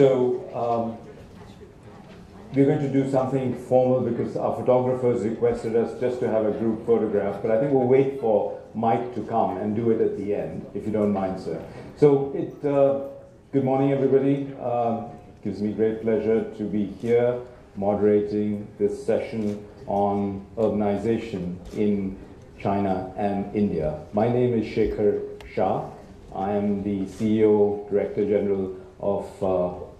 We're going to do something formal because our photographers requested us just to have a group photograph, but I think we'll wait for Mike to come and do it at the end, if you don't mind, sir. Good morning, everybody. Gives me great pleasure to be here moderating this session on urbanization in China and India. My name is Shekhar Shah. I am the CEO, Director General of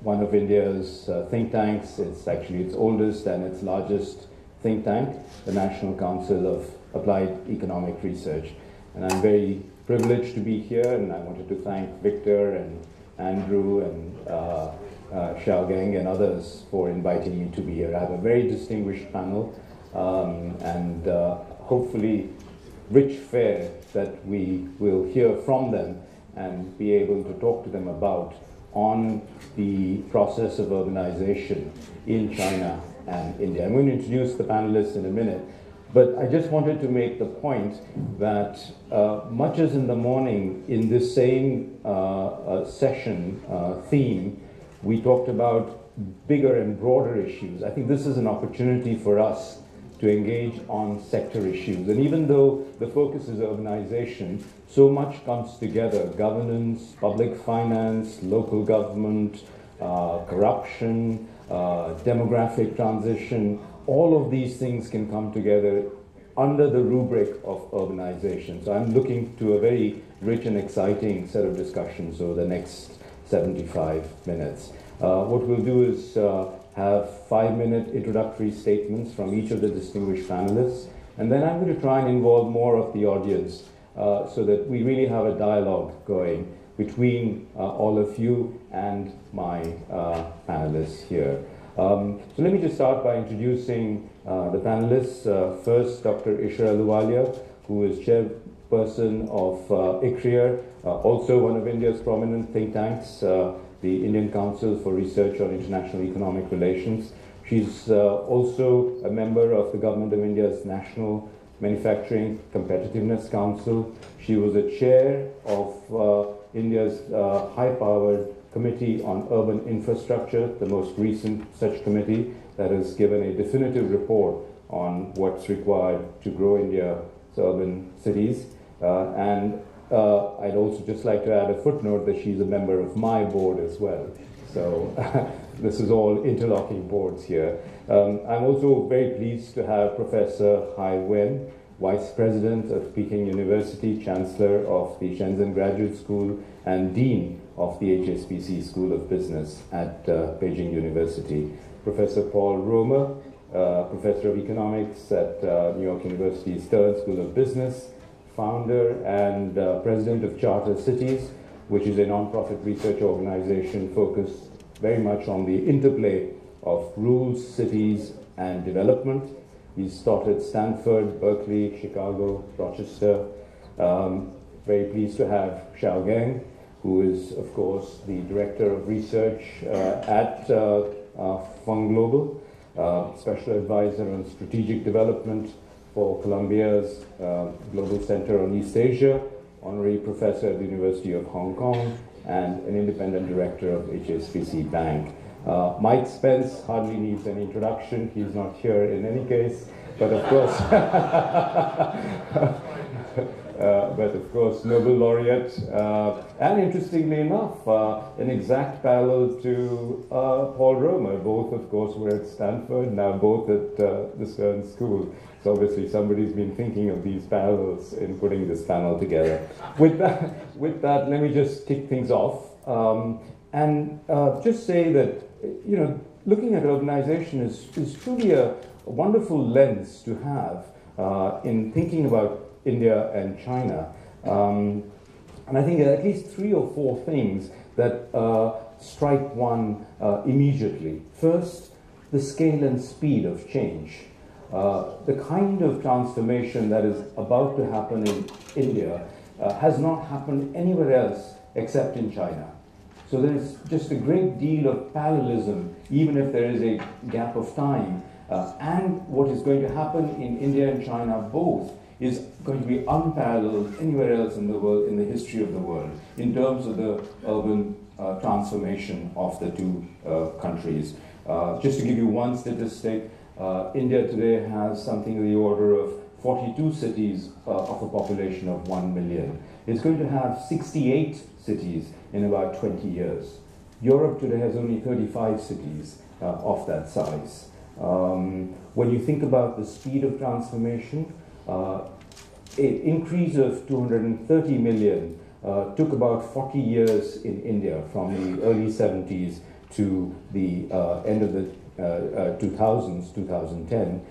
one of India's think tanks. It's actually its oldest and its largest think tank, the National Council of Applied Economic Research. And I'm very privileged to be here, and I wanted to thank Victor and Andrew and Xiaogang and others for inviting me to be here. I have a very distinguished panel and hopefully rich fare that we will hear from them and be able to talk to them about on the process of urbanization in China and India. I'm going to introduce the panelists in a minute, but I just wanted to make the point that much as in the morning, in this same session theme, we talked about bigger and broader issues. I think this is an opportunity for us to engage on sector issues. And even though the focus is urbanization, so much comes together: governance, public finance, local government, corruption, demographic transition. All of these things can come together under the rubric of urbanization. So I'm looking to a very rich and exciting set of discussions over the next 75 minutes. What we'll do is have 5-minute introductory statements from each of the distinguished panelists, and then I'm going to try and involve more of the audience so that we really have a dialogue going between all of you and my panelists here. So let me just start by introducing the panelists. First, Dr. Ishra Ahluwalia, who is chairperson of ICRIER, also one of India's prominent think tanks, the Indian Council for Research on International Economic Relations. She's also a member of the Government of India's National Manufacturing Competitiveness Council. She was a chair of India's high-powered Committee on Urban Infrastructure, the most recent such committee that has given a definitive report on what's required to grow India's urban cities. I'd also just like to add a footnote that she's a member of my board as well. So this is all interlocking boards here. I'm also very pleased to have Professor Hai Wen, Vice President of Peking University, Chancellor of the Shenzhen Graduate School, and Dean of the HSBC School of Business at Beijing University. Professor Paul Romer, Professor of Economics at New York University's Stern School of Business, founder and president of Charter Cities, which is a nonprofit research organization focused very much on the interplay of rules, cities, and development. He's taught at Stanford, Berkeley, Chicago, Rochester. Very pleased to have Xiaogang, who is, of course, the director of research at Fung Global, special advisor on strategic development for Columbia's Global Center on East Asia, honorary professor at the University of Hong Kong, and an independent director of HSBC Bank. Mike Spence hardly needs an introduction. He's not here in any case, but of course, Nobel laureate, and interestingly enough, an exact parallel to Paul Romer. Both, of course, were at Stanford, now both at the Stern School. So obviously somebody's been thinking of these parallels in putting this panel together. With that, let me just kick things off and just say that, you know, looking at urbanization is truly a wonderful lens to have in thinking about India and China. And I think there are at least 3 or 4 things that strike one immediately. First, the scale and speed of change. The kind of transformation that is about to happen in India has not happened anywhere else except in China. So there's just a great deal of parallelism, even if there is a gap of time. And what is going to happen in India and China both is going to be unparalleled anywhere else in the world, in the history of the world, in terms of the urban transformation of the two countries. Just to give you one statistic, India today has something in the order of 42 cities of a population of 1 million. It's going to have 68 cities in about 20 years. Europe today has only 35 cities of that size. When you think about the speed of transformation, an increase of 230 million took about 40 years in India, from the early 70s to the end of the 2000s, 2010.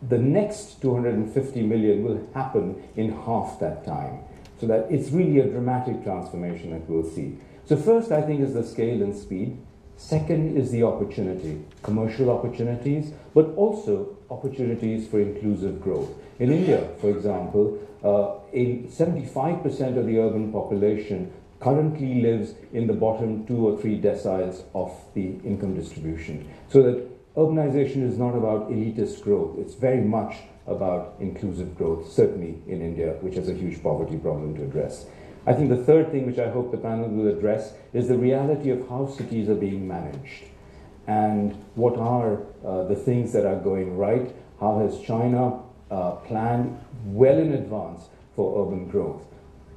The next 250 million will happen in half that time. So that it's really a dramatic transformation that we'll see. So first, I think, is the scale and speed. Second is the opportunity, commercial opportunities, but also opportunities for inclusive growth. In India, for example, 75% of the urban population currently lives in the bottom 2 or 3 deciles of the income distribution. So that urbanization is not about elitist growth. It's very much about inclusive growth, certainly in India, which has a huge poverty problem to address. I think the third thing which I hope the panel will address is the reality of how cities are being managed and what are the things that are going right. How has China planned well in advance for urban growth?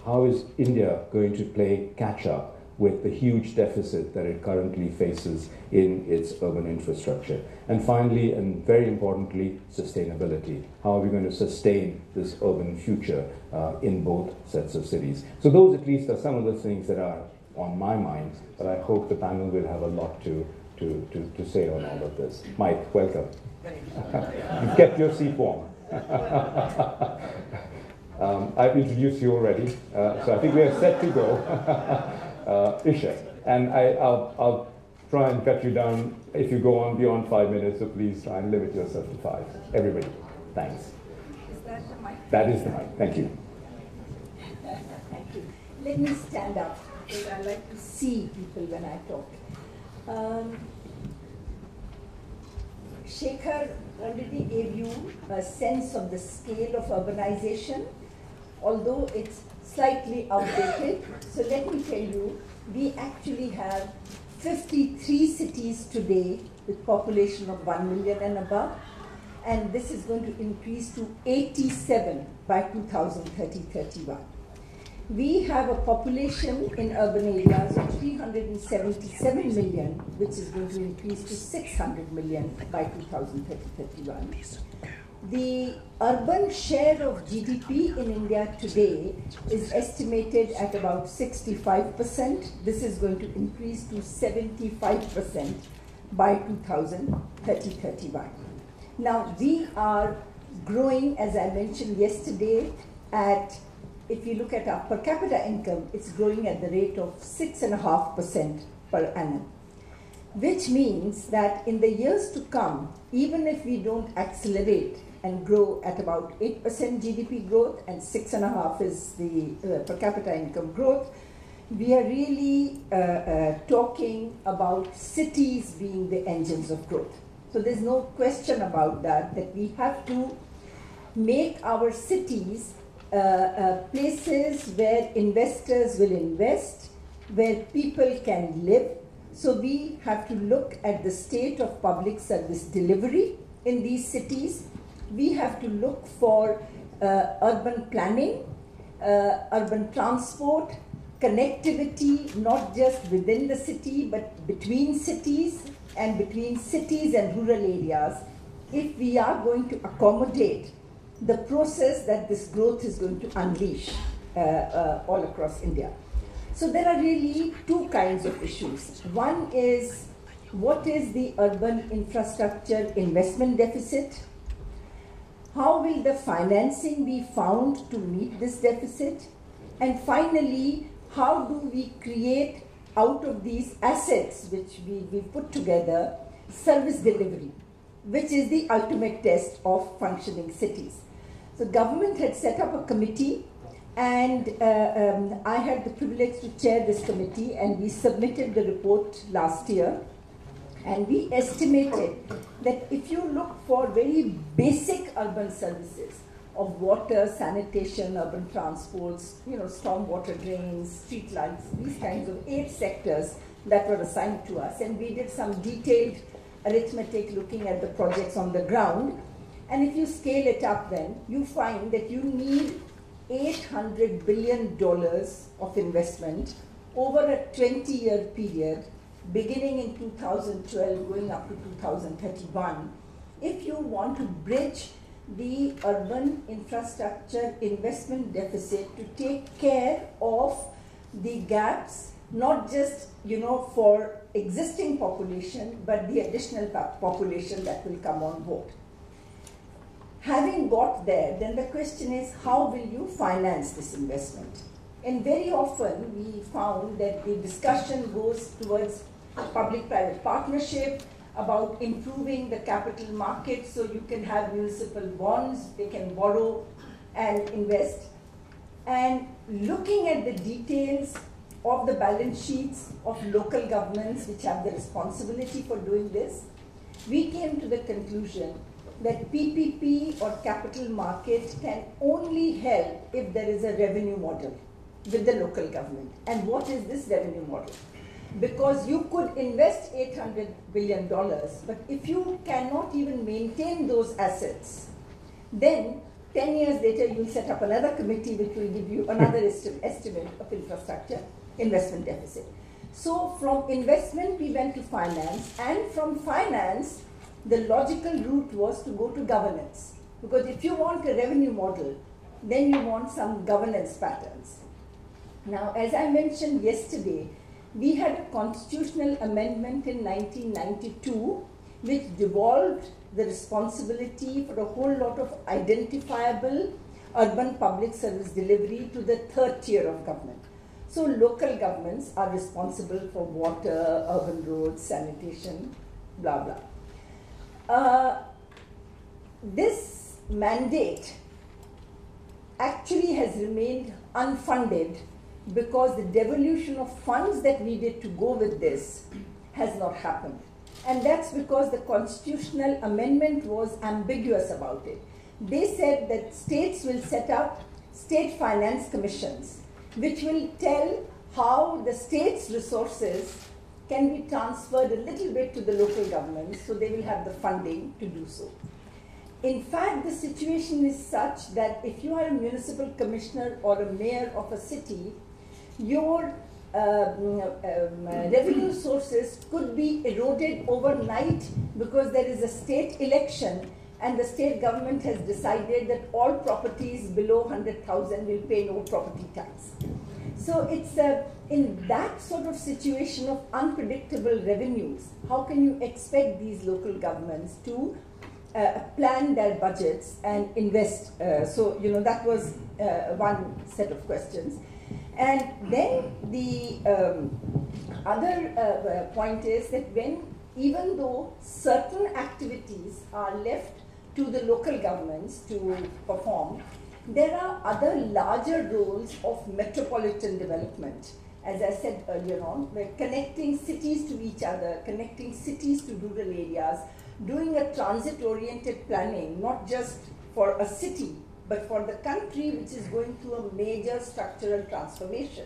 How is India going to play catch up with the huge deficit that it currently faces in its urban infrastructure? And finally, and very importantly, sustainability. How are we going to sustain this urban future in both sets of cities? So those at least are some of the things that are on my mind, but I hope the panel will have a lot to say on all of this. Mike, welcome. You've kept your seat warm. I've introduced you already, so I think we are set to go. Isha, and I'll try and cut you down if you go on beyond 5 minutes, so please try and limit yourself to 5. Everybody, thanks. Is that the mic? That is the mic. Thank you. Thank you. Let me stand up, because I like to see people when I talk. Shekhar already gave you a sense of the scale of urbanization, although it's slightly outdated. So let me tell you, we actually have 53 cities today with population of 1 million and above, and this is going to increase to 87 by 2030-31. We have a population in urban areas of 377 million, which is going to increase to 600 million by 2030-31. The urban share of GDP in India today is estimated at about 65%. This is going to increase to 75% by 2030-31. Now, we are growing, as I mentioned yesterday, at, if you look at our per capita income, it's growing at the rate of 6.5% per annum, which means that in the years to come, even if we don't accelerate and grow at about 8% GDP growth and 6.5% is the per capita income growth, we are really talking about cities being the engines of growth. So there's no question about that we have to make our cities places where investors will invest, where people can live. So we have to look at the state of public service delivery in these cities. We have to look for urban planning, urban transport, connectivity, not just within the city, but between cities and between cities and rural areas, if we are going to accommodate the process that this growth is going to unleash all across India. So there are really two kinds of issues. One is, what is the urban infrastructure investment deficit? How will the financing be found to meet this deficit? And finally, how do we create out of these assets which we put together service delivery, which is the ultimate test of functioning cities? So government had set up a committee, and I had the privilege to chair this committee, and we submitted the report last year. And we estimated that if you look for very basic urban services, of water, sanitation, urban transports, stormwater drains, street lights, these kinds of 8 sectors that were assigned to us. And we did some detailed arithmetic looking at the projects on the ground. And if you scale it up then, you find that you need $800 billion of investment over a 20-year period, beginning in 2012, going up to 2031, if you want to bridge the urban infrastructure investment deficit to take care of the gaps, not just for existing population, but the additional population that will come on board. Having got there, then the question is, how will you finance this investment? And very often we found that the discussion goes towards public-private partnership, about improving the capital market so you can have municipal bonds, they can borrow and invest. And looking at the details of the balance sheets of local governments which have the responsibility for doing this, we came to the conclusion that PPP or capital market can only help if there is a revenue model with the local government. And what is this revenue model? Because you could invest $800 billion, but if you cannot even maintain those assets, then 10 years later you'll set up another committee which will give you another estimate of infrastructure investment deficit. So from investment we went to finance, and from finance the logical route was to go to governance. Because if you want a revenue model, then you want some governance patterns. Now, as I mentioned yesterday, we had a constitutional amendment in 1992 which devolved the responsibility for a whole lot of identifiable urban public service delivery to the 3rd tier of government. So local governments are responsible for water, urban roads, sanitation, blah, blah. This mandate actually has remained unfunded because the devolution of funds that needed to go with this has not happened. And that's because the constitutional amendment was ambiguous about it. They said that states will set up state finance commissions, which will tell how the state's resources can be transferred a little bit to the local governments, so they will have the funding to do so. In fact, the situation is such that if you are a municipal commissioner or a mayor of a city, your revenue sources could be eroded overnight because there is a state election and the state government has decided that all properties below 100,000 will pay no property tax. So it's in that sort of situation of unpredictable revenues, how can you expect these local governments to plan their budgets and invest? So, that was one set of questions. And then the other point is that even though certain activities are left to the local governments to perform, there are other larger roles of metropolitan development. As I said earlier on, we're connecting cities to each other, connecting cities to rural areas, doing a transit-oriented planning, not just for a city, but for the country which is going through a major structural transformation.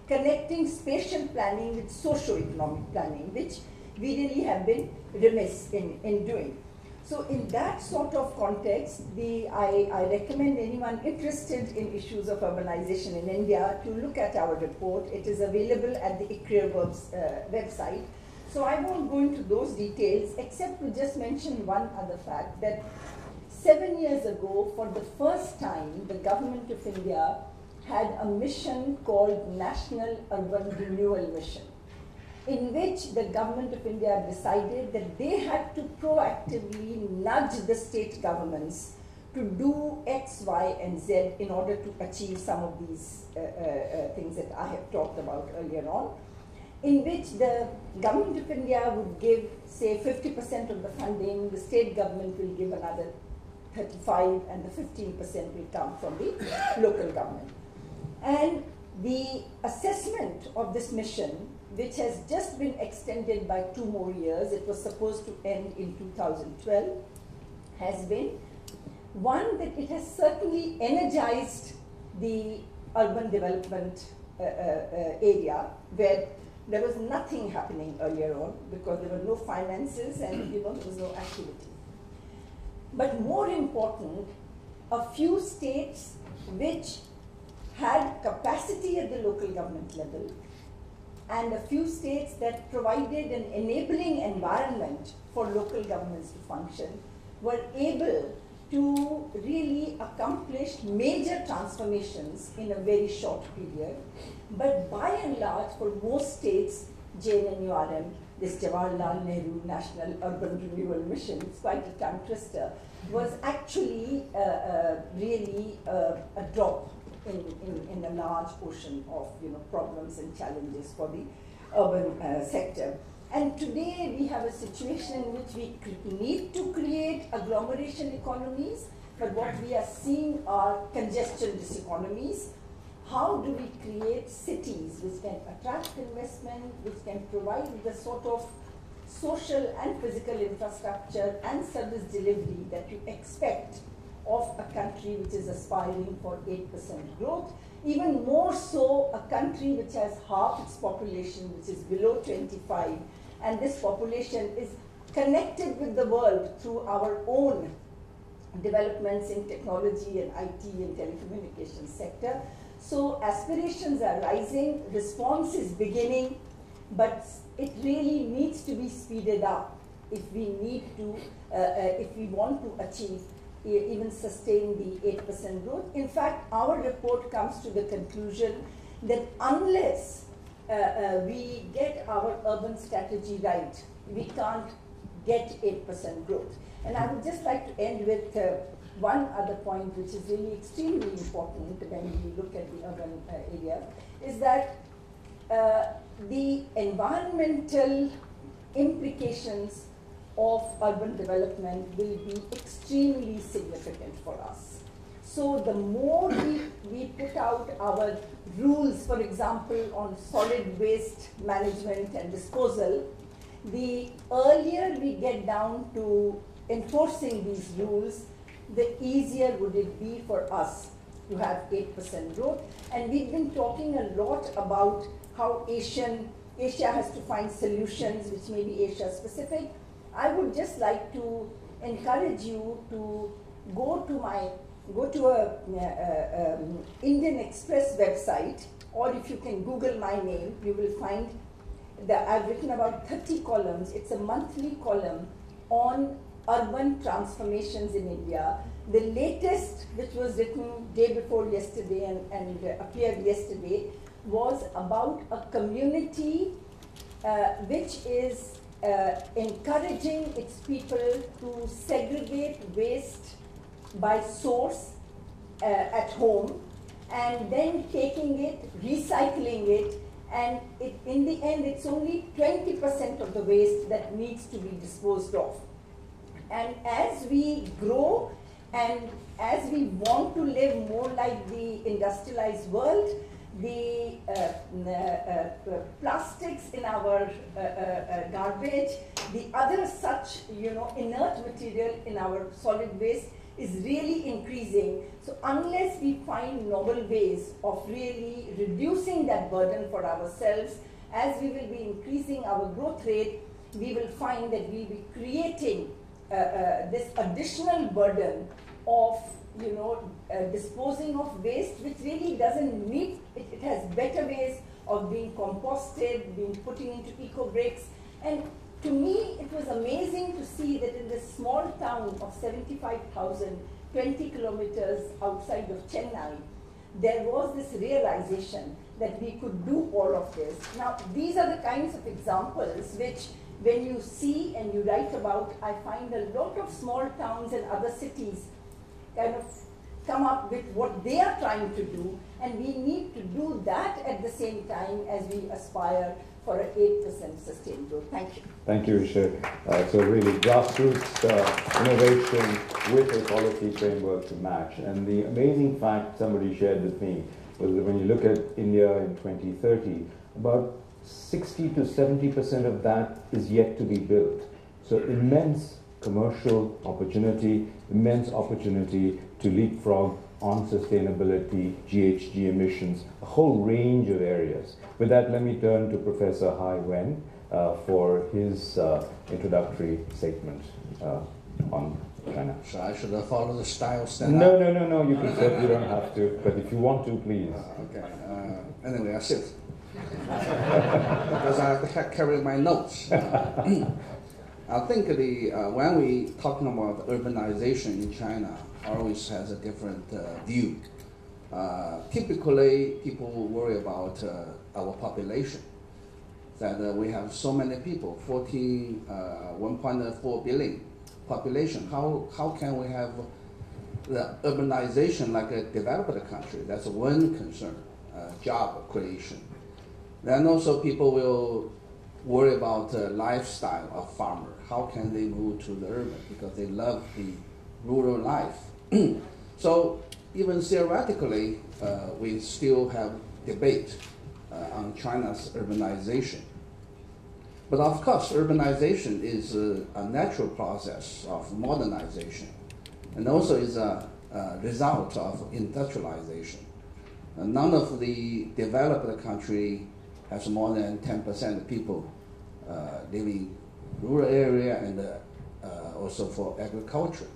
Connecting spatial planning with socio-economic planning, which we really have been remiss in doing. So in that sort of context, I recommend anyone interested in issues of urbanization in India to look at our report. It is available at the ICRIER website. So I won't go into those details, except to just mention one other fact, that 7 years ago, for the first time, the government of India had a mission called National Urban Renewal Mission, in which the government of India decided that they had to proactively nudge the state governments to do X, Y, and Z in order to achieve some of these things that I have talked about earlier on, in which the government of India would give, say, 50% of the funding, the state government will give another 35%, and the 15% will come from the local government. And the assessment of this mission, which has just been extended by 2 more years, it was supposed to end in 2012, has been One, that it has certainly energized the urban development area, where there was nothing happening earlier on because there were no finances and there was no activity. But more important, a few states which had capacity at the local government level and a few states that provided an enabling environment for local governments to function were able to really accomplish major transformations in a very short period. But by and large, for most states, JNNURM, this Jawaharlal Nehru National Urban Renewal Mission, it's quite a tongue twister, was actually really a drop in a large ocean of problems and challenges for the urban sector. And today we have a situation in which we need to create agglomeration economies, but what we are seeing are congestion diseconomies. How do we create cities which can attract investment, which can provide the sort of social and physical infrastructure and service delivery that you expect of a country which is aspiring for 8% growth, even more so a country which has half its population which is below 25, and this population is connected with the world through our own developments in technology and IT and telecommunications sector. So aspirations are rising, response is beginning, but it really needs to be speeded up if we need to, if we want to achieve even sustain the 8% growth. In fact, our report comes to the conclusion that unless we get our urban strategy right, we can't get 8% growth. And I would just like to end with one other point which is really extremely important when we look at the urban area, is that the environmental implications of urban development will be extremely significant for us. So the more we put out our rules, for example, on solid waste management and disposal, the earlier we get down to enforcing these rules, the easier would it be for us to have 8% growth. And we've been talking a lot about how Asia has to find solutions which may be Asia specific. I would just like to encourage you to go to a Indian Express website, or if you can Google my name, you will find that I've written about 30 columns. It's a monthly column on urban transformations in India. The latest, which was written day before yesterday and appeared yesterday, was about a community which is encouraging its people to segregate waste by source at home, and then taking it, recycling it, and in the end it's only 20% of the waste that needs to be disposed of. And as we grow and as we want to live more like the industrialized world, the plastics in our garbage, the other such inert material in our solid waste is really increasing. So unless we find novel ways of really reducing that burden for ourselves, as we will be increasing our growth rate, we will find that we'll be creating this additional burden of disposing of waste, which really doesn't meet, it has better ways of being composted, being putting into eco-bricks. And to me, it was amazing to see that in this small town of 75,000, 20 kilometers outside of Chennai, there was this realization that we could do all of this. Now, these are the kinds of examples which, when you see and you write about, I find a lot of small towns and other cities kind of come up with what they are trying to do, and we need to do that at the same time as we aspire for an 8% sustained growth. Thank you. Thank you, Isha. So really grassroots innovation with a policy framework to match. And the amazing fact somebody shared with me was that when you look at India in 2030, about 60 to 70% of that is yet to be built. So immense commercial opportunity, immense opportunity to leapfrog on sustainability, GHG emissions, a whole range of areas. With that, let me turn to Professor Hai Wen for his introductory statement on China. So I should follow the style No, you can sit, you don't have to, but if you want to, please. Okay, anyway, I sit. Because I carry my notes. I think when we talking about urbanization in China, always has a different view. Typically, people worry about our population, that we have so many people, 1.4 billion population. How can we have the urbanization like a developed country? That's one concern, job creation. Then also people will worry about the lifestyle of farmer. How can they move to the urban? Because they love the rural life. So even theoretically, we still have debate on China's urbanization. But of course, urbanization is a natural process of modernization, and also is a result of industrialization. None of the developed country has more than 10% of people living in rural area and also for agriculture.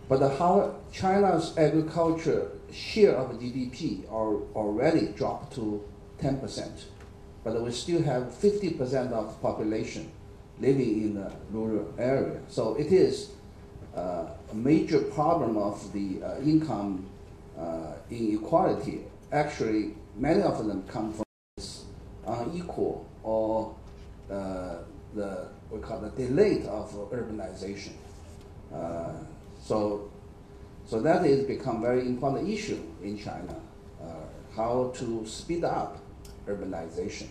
But how China's agriculture share of GDP already dropped to 10%. But we still have 50% of population living in the rural area. So it is a major problem of the income inequality. Actually, many of them come from this unequal or we call the delayed of urbanization. So that has become very important issue in China, how to speed up urbanization.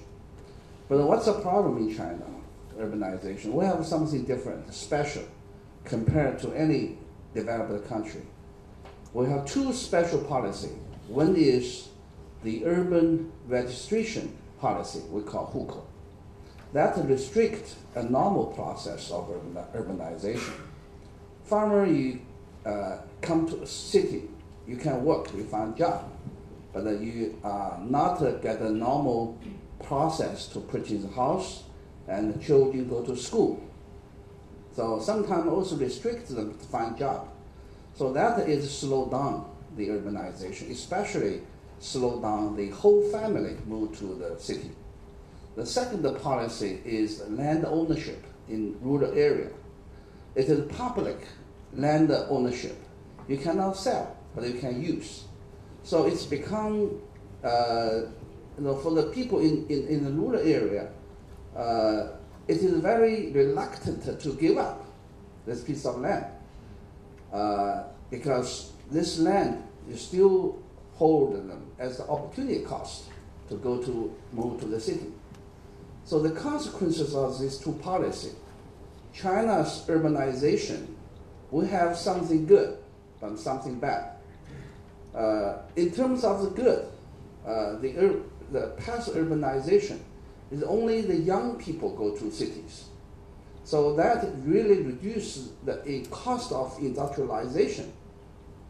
But what's the problem in China, urbanization? We have something different, special, compared to any developed country. We have two special policies. One is the urban registration policy, we call hukou. That restricts a normal process of urbanization. Farmer, you come to a city, you can work, you find job, but you not get a normal process to purchase a house and the children go to school. So sometimes also restrict them to find job. So that is slow down the urbanization, especially slow down the whole family move to the city. The second policy is land ownership in rural area. It is public land ownership. You cannot sell, but you can use. So it's become, for the people in the rural area, it is very reluctant to give up this piece of land because this land is still hold them as the opportunity cost to move to the city. So the consequences of these two policies, China's urbanization, we have something good, but something bad. In terms of the good, the past urbanization is only the young people go to cities. So that really reduces the cost of industrialization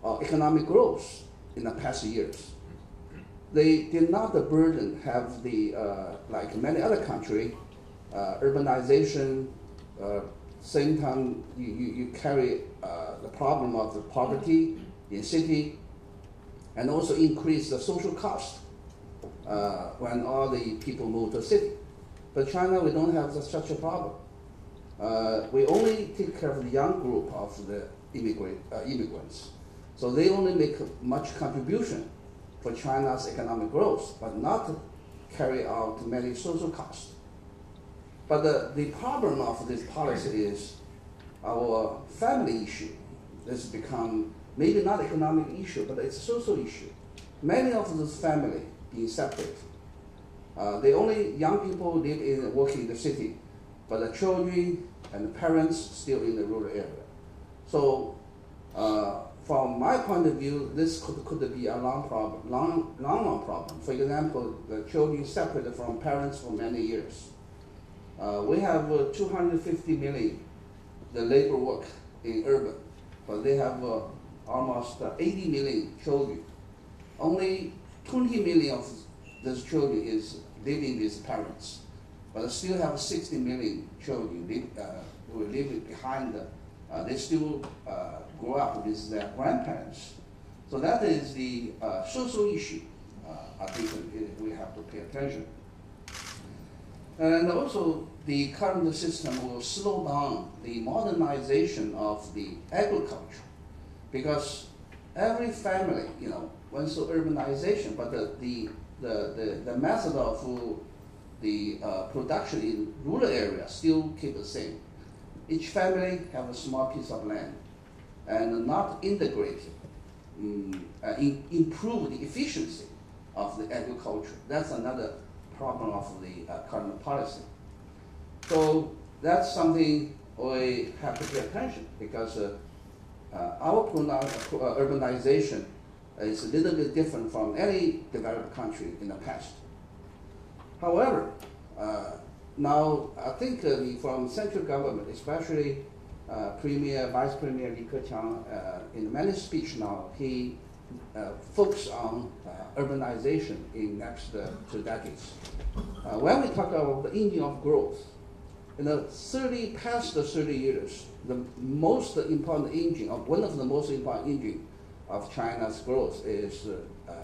or economic growth in the past years. They did not have the, like many other countries, urbanization, same time you carry the problem of the poverty in city, and also increase the social cost when all the people move to the city. But China, we don't have such a problem. We only take care of the young group of the immigrants. So they only make much contribution for China's economic growth, but not carry out many social costs. But the problem of this policy is our family issue. This become maybe not economic issue, but it's a social issue. Many of those families being separate. The only young people live work in the city, but the children and the parents still in the rural area. So from my point of view, this could be a long problem. For example, the children separated from parents for many years. We have 250 million the labor work in urban, but they have almost 80 million children. Only 20 million of those children is living with parents, but still have 60 million children who live behind. They still grow up with their grandparents. So that is the social issue. I think we have to pay attention. And also, the current system will slow down the modernization of the agriculture, because every family, went through urbanization, but the method of the production in rural areas still keep the same. Each family have a small piece of land, and not integrated, improve the efficiency of the agriculture. That's another problem of the current policy. So that's something we have to pay attention, because our urbanization is a little bit different from any developed country in the past. However, now I think from central government, especially Vice Premier Li Keqiang, in many speech now, he focus on urbanization in next 2 decades. When we talk about the engine of growth, in the past 30 years, the most important engine, one of the most important engine of China's growth is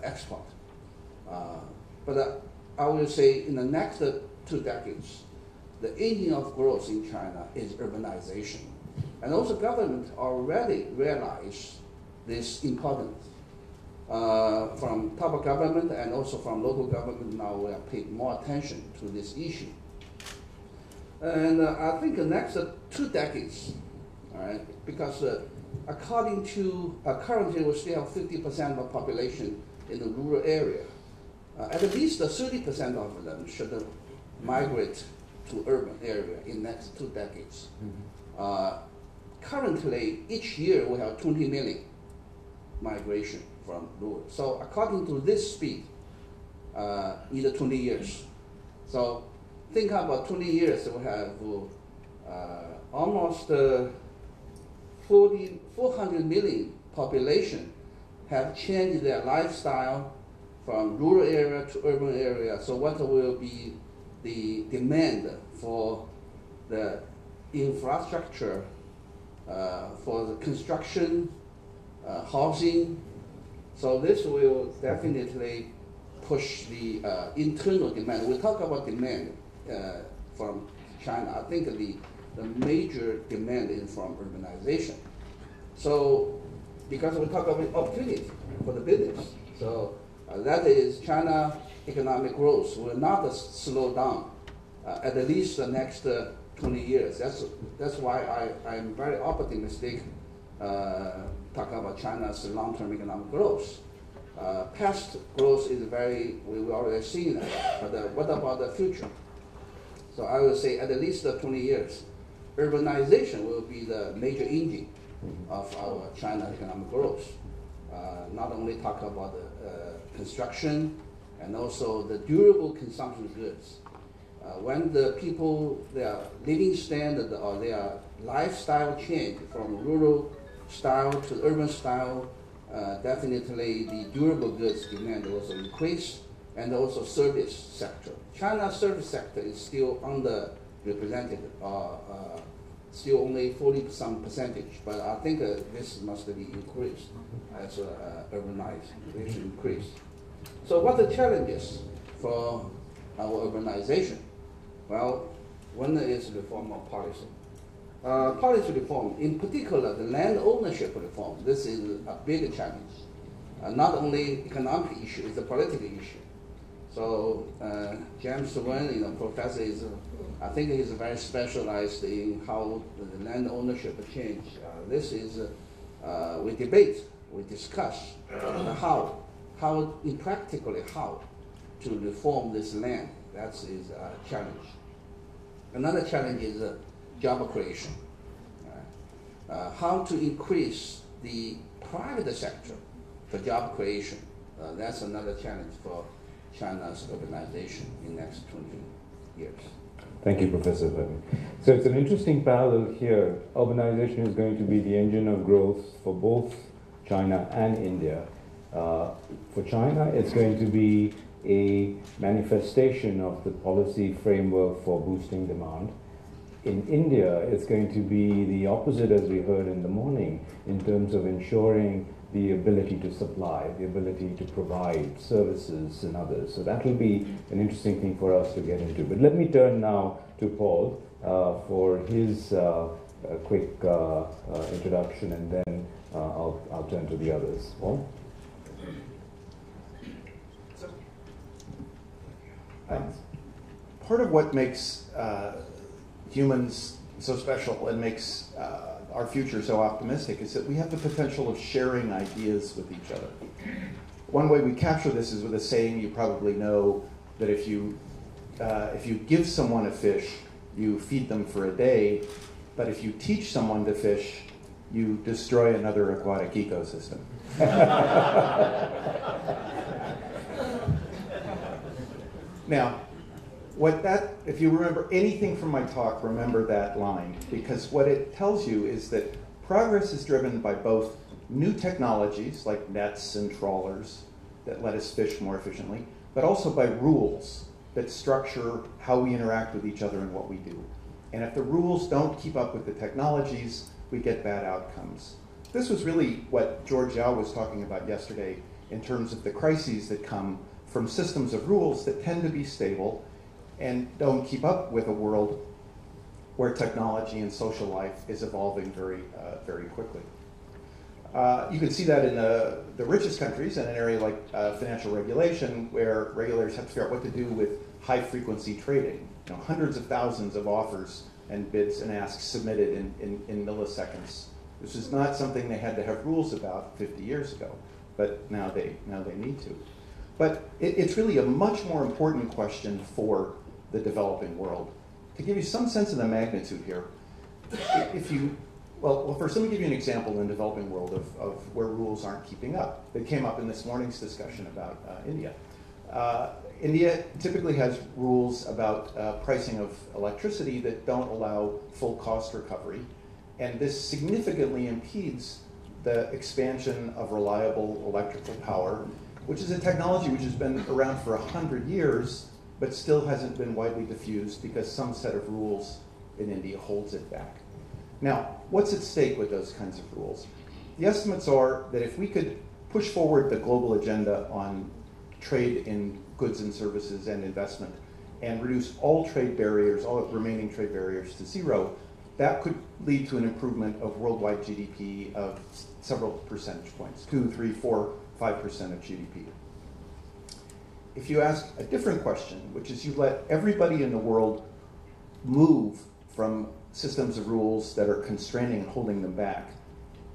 export. But I will say in the next 2 decades, the engine of growth in China is urbanization. And also government already realized this importance. From top government and also from local government, now we are paying more attention to this issue. And I think the next 2 decades, all right, because according to currently we still have 50% of population in the rural area. At least 30% of them should migrate to urban area in next 2 decades. Mm-hmm. Currently, each year we have 20 million migration from rural. So according to this speed, either 20 years. So think about 20 years, we have almost 400 million population have changed their lifestyle from rural area to urban area. So what will be the demand for the infrastructure, for the construction, housing? So this will definitely push the internal demand. We talk about demand from China. I think the major demand is from urbanization. So because we talk about opportunity for the business, so that is China economic growth will not slow down at least the next 20 years. That's why I'm very optimistic talking about China's long-term economic growth. Past growth is we've already seen that, but what about the future? So I would say at least 20 years, urbanization will be the major engine of our China economic growth. Not only talk about the construction and also the durable consumption goods. When the people, their living standard or their lifestyle change from rural style to urban style, definitely the durable goods demand also increase, and also service sector. China's service sector is still underrepresented, still only 40% percentage, but I think this must be increased as urbanization increase. So what are the challenges for our urbanization? Well, one is reform of policy. Policy reform, in particular the land ownership reform, this is a big challenge. Not only economic issue, it's a political issue. So James Wen, professor, I think he's very specialized in how the land ownership change. This is, we debate, we discuss how practically how to reform this land. That is a challenge. Another challenge is job creation. How to increase the private sector for job creation. That's another challenge for China's urbanization in the next 20 years. Thank you, Professor Vernon. So it's an interesting parallel here. Urbanization is going to be the engine of growth for both China and India. For China, it's going to be a manifestation of the policy framework for boosting demand. In India, it's going to be the opposite, as we heard in the morning, in terms of ensuring the ability to supply, the ability to provide services and others. So that will be an interesting thing for us to get into. But let me turn now to Paul for his quick introduction, and then I'll turn to the others. Paul? Part of what makes humans so special and makes our future so optimistic is that we have the potential of sharing ideas with each other. One way we capture this is with a saying you probably know, that if you give someone a fish, you feed them for a day, but if you teach someone to fish, you destroy another aquatic ecosystem. Now, if you remember anything from my talk, remember that line, because what it tells you is that progress is driven by both new technologies like nets and trawlers that let us fish more efficiently, but also by rules that structure how we interact with each other and what we do. And if the rules don't keep up with the technologies, we get bad outcomes. This was really what George Yao was talking about yesterday in terms of the crises that come from systems of rules that tend to be stable and don't keep up with a world where technology and social life is evolving very, very quickly. You can see that in the richest countries in an area like financial regulation, where regulators have to figure out what to do with high-frequency trading. You know, hundreds of thousands of offers and bids and asks submitted in milliseconds. This is not something they had to have rules about 50 years ago, but now they need to. But it's really a much more important question for the developing world. To give you some sense of the magnitude here, first let me give you an example in the developing world of where rules aren't keeping up. They came up in this morning's discussion about India. India typically has rules about pricing of electricity that don't allow full cost recovery, and this significantly impedes the expansion of reliable electrical power, which is a technology which has been around for 100 years, but still hasn't been widely diffused because some set of rules in India holds it back. Now, what's at stake with those kinds of rules? The estimates are that if we could push forward the global agenda on trade in goods and services and investment and reduce all trade barriers, all remaining trade barriers to zero, that could lead to an improvement of worldwide GDP of several percentage points, 2, 3, 4, 5% of GDP. If you ask a different question, which is you let everybody in the world move from systems of rules that are constraining and holding them back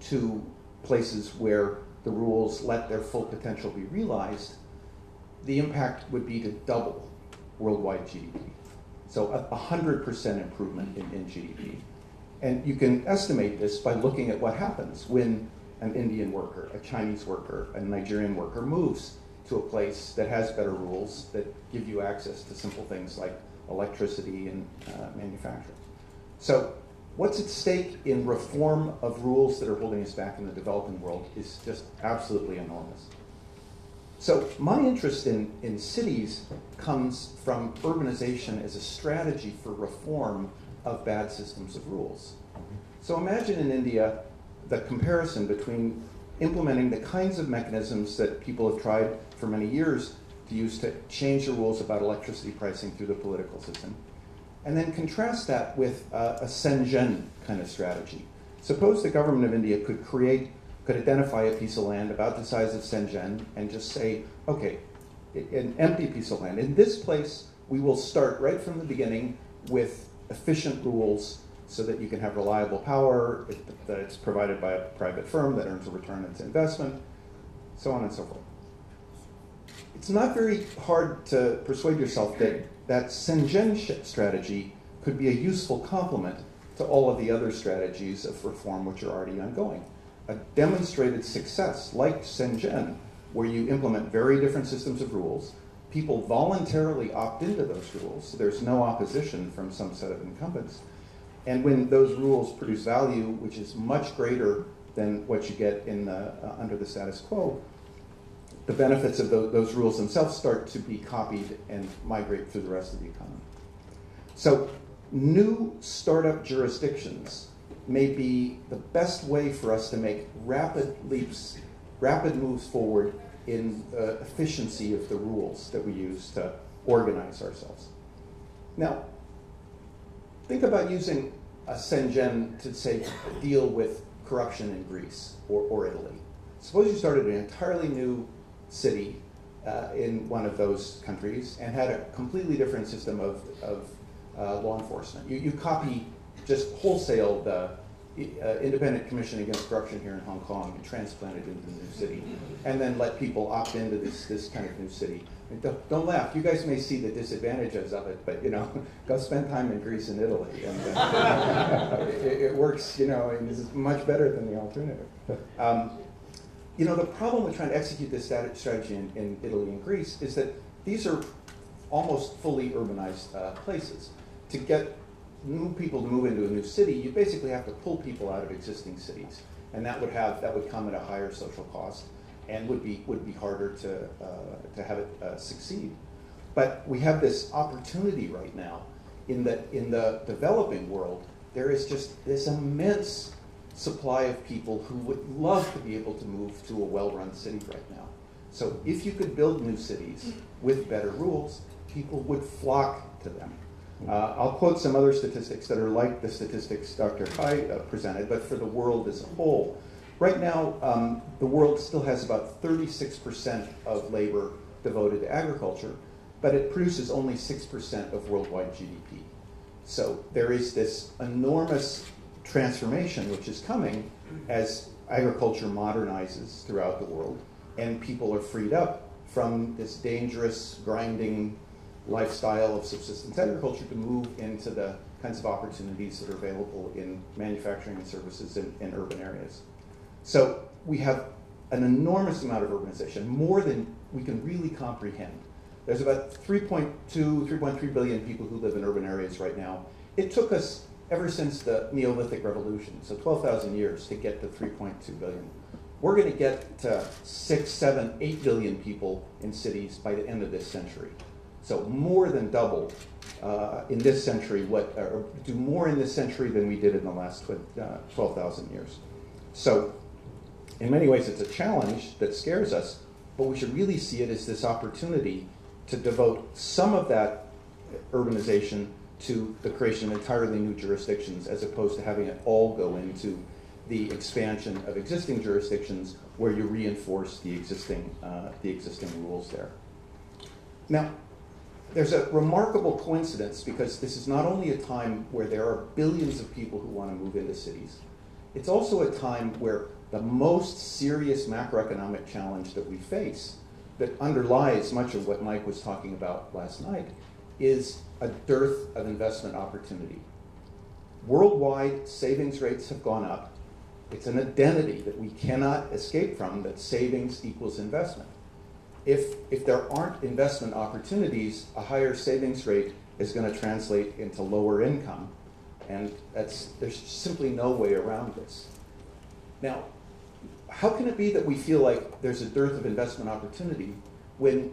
to places where the rules let their full potential be realized, the impact would be to double worldwide GDP. So a 100% improvement in GDP. And you can estimate this by looking at what happens when an Indian worker, a Chinese worker, a Nigerian worker moves to a place that has better rules that give you access to simple things like electricity and manufacturing. So what's at stake in reform of rules that are holding us back in the developing world is just absolutely enormous. So my interest in cities comes from urbanization as a strategy for reform of bad systems of rules. So imagine in India the comparison between implementing the kinds of mechanisms that people have tried for many years to use to change the rules about electricity pricing through the political system, and then contrast that with a Shenzhen kind of strategy. Suppose the government of India could identify a piece of land about the size of Shenzhen and just say, okay, an empty piece of land. In this place, we will start right from the beginning with efficient rules so that you can have reliable power, that it's provided by a private firm that earns a return on its investment, so on and so forth. It's not very hard to persuade yourself that that Shenzhen strategy could be a useful complement to all of the other strategies of reform which are already ongoing. A demonstrated success like Shenzhen, where you implement very different systems of rules, people voluntarily opt into those rules, so there's no opposition from some set of incumbents. And when those rules produce value, which is much greater than what you get in under the status quo, the benefits of those rules themselves start to be copied and migrate through the rest of the economy. So new startup jurisdictions may be the best way for us to make rapid moves forward in the efficiency of the rules that we use to organize ourselves. Now, think about using a Sengen to, say, deal with corruption in Greece or Italy. Suppose you started an entirely new city in one of those countries and had a completely different system of law enforcement. You copy just wholesale the Independent Commission Against Corruption here in Hong Kong and transplant it into the new city, and then let people opt into this kind of new city. Don't laugh. You guys may see the disadvantages of it, but go spend time in Greece and Italy, and it works. And this is much better than the alternative. The problem with trying to execute this strategy in Italy and Greece is that these are almost fully urbanized places. To get new people to move into a new city, you basically have to pull people out of existing cities, and that would come at a higher social cost, and would be harder to have it succeed. But we have this opportunity right now in the developing world. There is just this immense supply of people who would love to be able to move to a well-run city right now. So if you could build new cities with better rules, people would flock to them. I'll quote some other statistics that are like the statistics Dr. Hai presented, but for the world as a whole. Right now, the world still has about 36% of labor devoted to agriculture, but it produces only 6% of worldwide GDP. So there is this enormous transformation which is coming as agriculture modernizes throughout the world, and people are freed up from this dangerous, grinding lifestyle of subsistence agriculture to move into the kinds of opportunities that are available in manufacturing and services in urban areas. So we have an enormous amount of urbanization, more than we can really comprehend. There's about 3.2, 3.3 billion people who live in urban areas right now. It took us ever since the Neolithic Revolution, so 12,000 years, to get to 3.2 billion. We're going to get to 6, 7, 8 billion people in cities by the end of this century. So more than double in this century, or do more in this century than we did in the last 12,000 years. So in many ways, it's a challenge that scares us, but we should really see it as this opportunity to devote some of that urbanization to the creation of entirely new jurisdictions, as opposed to having it all go into the expansion of existing jurisdictions where you reinforce the existing rules there. Now, there's a remarkable coincidence, because this is not only a time where there are billions of people who want to move into cities, it's also a time where the most serious macroeconomic challenge that we face, that underlies much of what Mike was talking about last night, is a dearth of investment opportunity. Worldwide, savings rates have gone up. It's an identity that we cannot escape from, that savings equals investment. If there aren't investment opportunities, a higher savings rate is going to translate into lower income, and there's simply no way around this. Now, how can it be that we feel like there's a dearth of investment opportunity when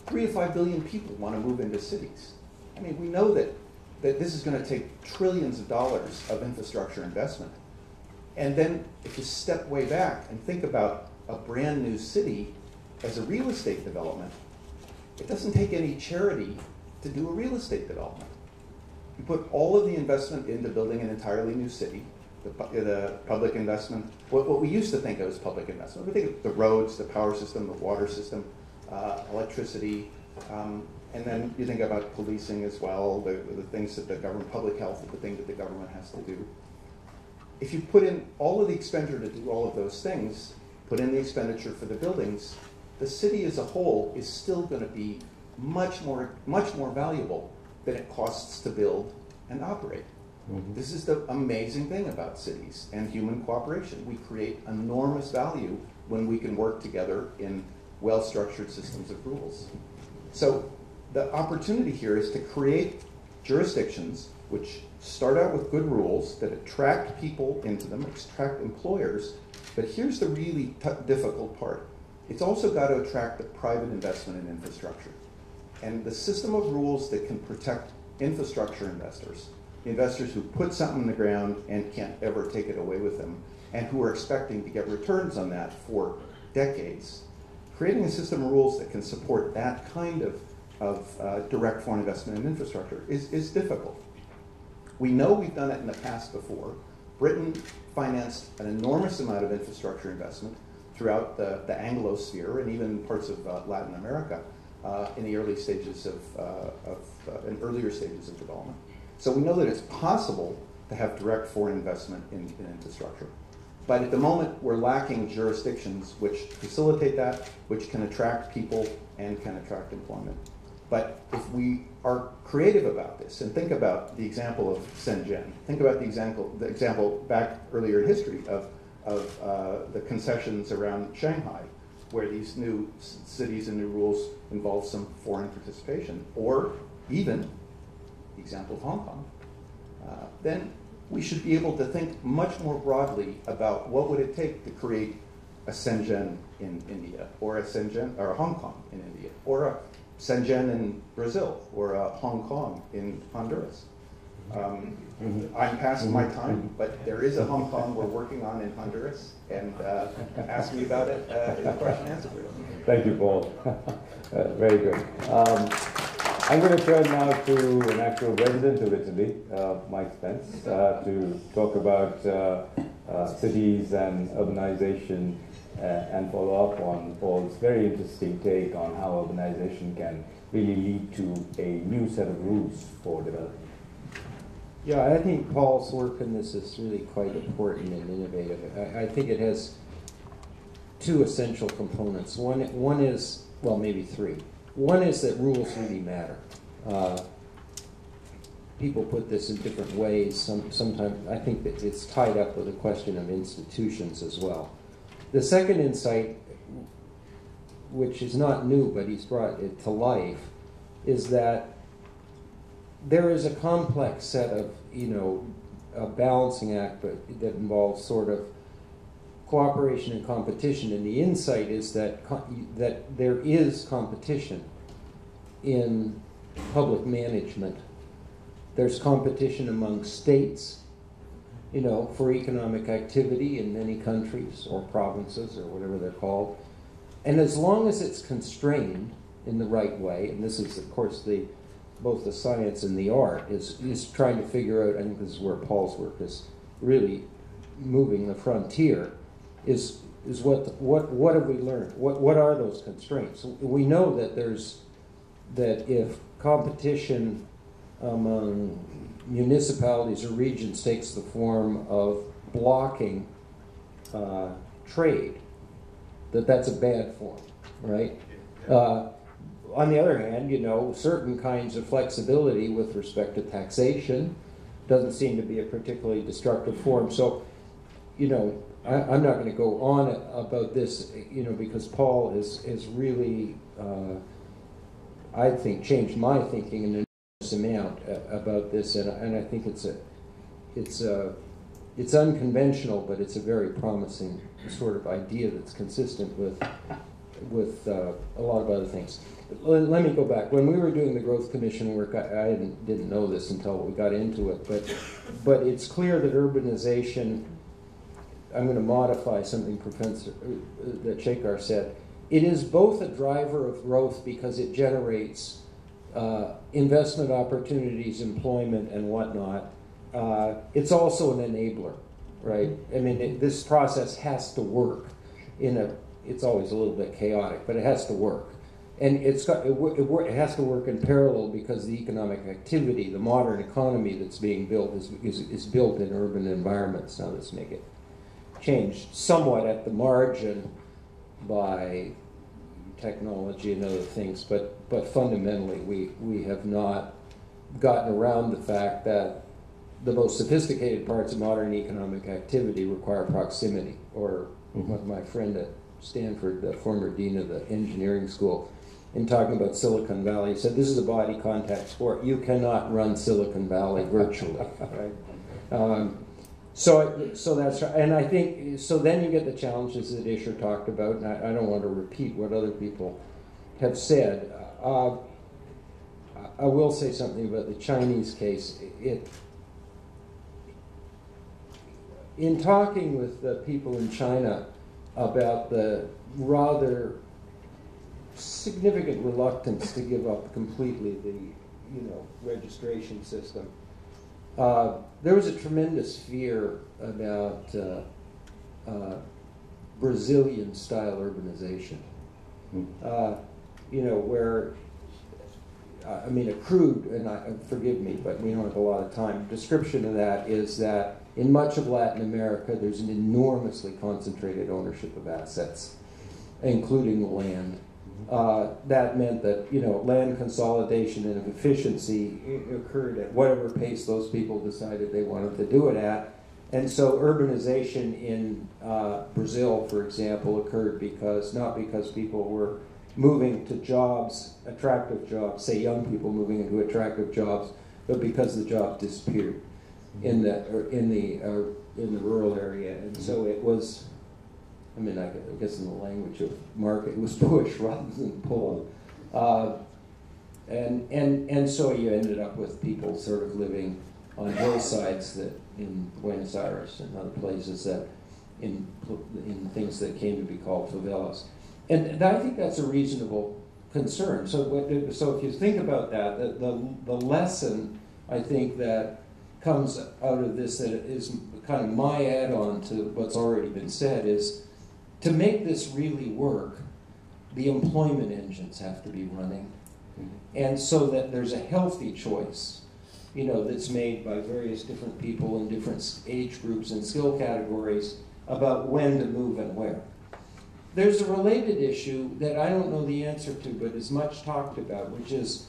3 to 5 billion people want to move into cities? I mean, we know that this is going to take trillions of dollars of infrastructure investment. And then if you step way back and think about a brand new city as a real estate development, it doesn't take any charity to do a real estate development. You put all of the investment into building an entirely new city, the public investment, what we used to think of as public investment. We think of the roads, the power system, the water system, electricity, and then you think about policing as well, the things that the government, public health, the thing that the government has to do. If you put in all of the expenditure to do all of those things, put in the expenditure for the buildings, the city as a whole is still going to be much more valuable than it costs to build and operate. Mm-hmm. This is the amazing thing about cities and human cooperation. We create enormous value when we can work together in well-structured systems of rules. So the opportunity here is to create jurisdictions which start out with good rules that attract people into them, attract employers. But here's the really difficult part. It's also got to attract the private investment in infrastructure. And the system of rules that can protect infrastructure investors who put something in the ground and can't ever take it away with them, and who are expecting to get returns on that for decades. Creating a system of rules that can support that kind of direct foreign investment in infrastructure is difficult. We know we've done it in the past before. Britain financed an enormous amount of infrastructure investment throughout the Anglosphere and even parts of Latin America in the earlier stages of development. So we know that it's possible to have direct foreign investment in infrastructure. But at the moment, we're lacking jurisdictions which facilitate that, which can attract people and can attract employment. But if we are creative about this and think about the example of Shenzhen, think about the example back earlier in history of the concessions around Shanghai, where these new cities and new rules involve some foreign participation, or even the example of Hong Kong, then we should be able to think much more broadly about what would it take to create a Shenzhen in India, or a Hong Kong in India, or a Shenzhen in Brazil, or a Hong Kong in Honduras. I'm past my time, but there is a Hong Kong we're working on in Honduras, and ask me about it in the question and answer period. Thank you, Paul. Very good. I'm going to turn now to an actual resident of Italy, Mike Spence, to talk about cities and urbanization and follow up on Paul's very interesting take on how urbanization can really lead to a new set of rules for development. Yeah, I think Paul's work in this is really quite important and innovative. I think it has two essential components. One is, well, maybe three. One is that rules really matter. People put this in different ways. Sometimes I think that it's tied up with a question of institutions as well. The second insight, which is not new, but he's brought it to life, is that there is a complex set of, a balancing act that involves sort of cooperation and competition. And the insight is that there is competition in public management. There's competition among states, for economic activity in many countries or provinces or whatever they're called. And as long as it's constrained in the right way, and this is, of course, both the science and the art, is trying to figure out, I think this is where Paul's work is really moving the frontier, is what have we learned? What are those constraints? We know that if competition among municipalities or regions takes the form of blocking trade, that's a bad form, right? On the other hand, certain kinds of flexibility with respect to taxation doesn't seem to be a particularly destructive form. So, I'm not going to go on about this, because Paul has really, I think, changed my thinking in an enormous amount about this, and I think it's unconventional, but it's a very promising sort of idea that's consistent with a lot of other things. Let me go back. When we were doing the Growth Commission work, I didn't know this until we got into it, but it's clear that urbanization, I'm going to modify something that Shekhar said, it is both a driver of growth because it generates investment opportunities, employment, and whatnot. It's also an enabler, right? I mean, this process has to work it's always a little bit chaotic, but it has to work. And it has to work in parallel because the economic activity, the modern economy that's being built is built in urban environments. Now let's make it change somewhat at the margin by technology and other things, but fundamentally we have not gotten around the fact that the most sophisticated parts of modern economic activity require proximity, or what my friend at Stanford, the former dean of the engineering school, in talking about Silicon Valley. He said, this is a body contact sport. You cannot run Silicon Valley virtually, right? So that's right. And I think, so then you get the challenges that Isher talked about, and I don't want to repeat what other people have said. I will say something about the Chinese case. In talking with the people in China about the rather significant reluctance to give up completely the, registration system, there was a tremendous fear about Brazilian-style urbanization. Where, a crude, and forgive me, but we don't have a lot of time, description of that is that in much of Latin America, there's an enormously concentrated ownership of assets, including land. That meant that, land consolidation and efficiency occurred at whatever pace those people decided they wanted to do it at. And so urbanization in Brazil, for example, occurred not because people were moving to jobs, attractive jobs, say young people moving into attractive jobs, but because the jobs disappeared in the rural area. And so it was, I guess in the language of market, it was push rather than pull. And so you ended up with people sort of living on hillsides that in Buenos Aires and other places that in things that came to be called favelas. And I think that's a reasonable concern. So if you think about that, the lesson, I think, that comes out of this, that is kind of my add-on to what's already been said, is to make this really work, the employment engines have to be running. And so that there's a healthy choice, that's made by various different people in different age groups and skill categories about when to move and where. There's a related issue that I don't know the answer to, but is much talked about, which is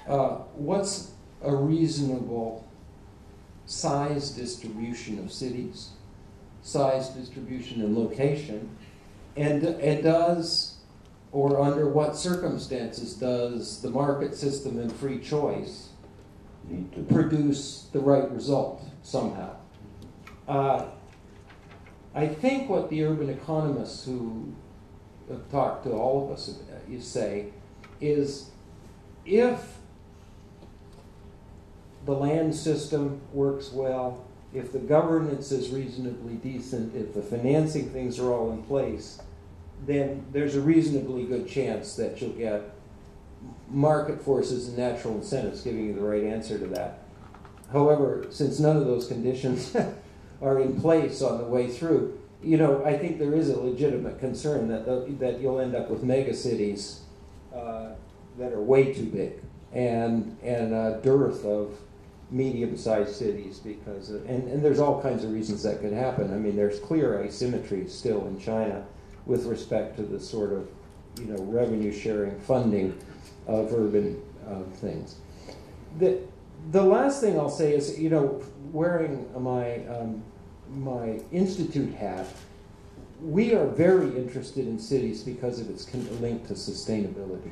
what's a reasonable size distribution of cities, size distribution and location, and does, or under what circumstances does the market system and free choice need to produce the right result somehow? I think what the urban economists who have talked to all of us say is, if the land system works well, if the governance is reasonably decent, if the financing things are all in place, then there's a reasonably good chance that you'll get market forces and natural incentives giving you the right answer to that. However, since none of those conditions are in place on the way through, I think there is a legitimate concern that you'll end up with mega cities that are way too big, and a dearth of medium-sized cities, because and there's all kinds of reasons that could happen. There's clear asymmetry still in China with respect to the sort of revenue sharing funding of urban things. The last thing I'll say is, wearing my institute hat, we are very interested in cities because of its link to sustainability.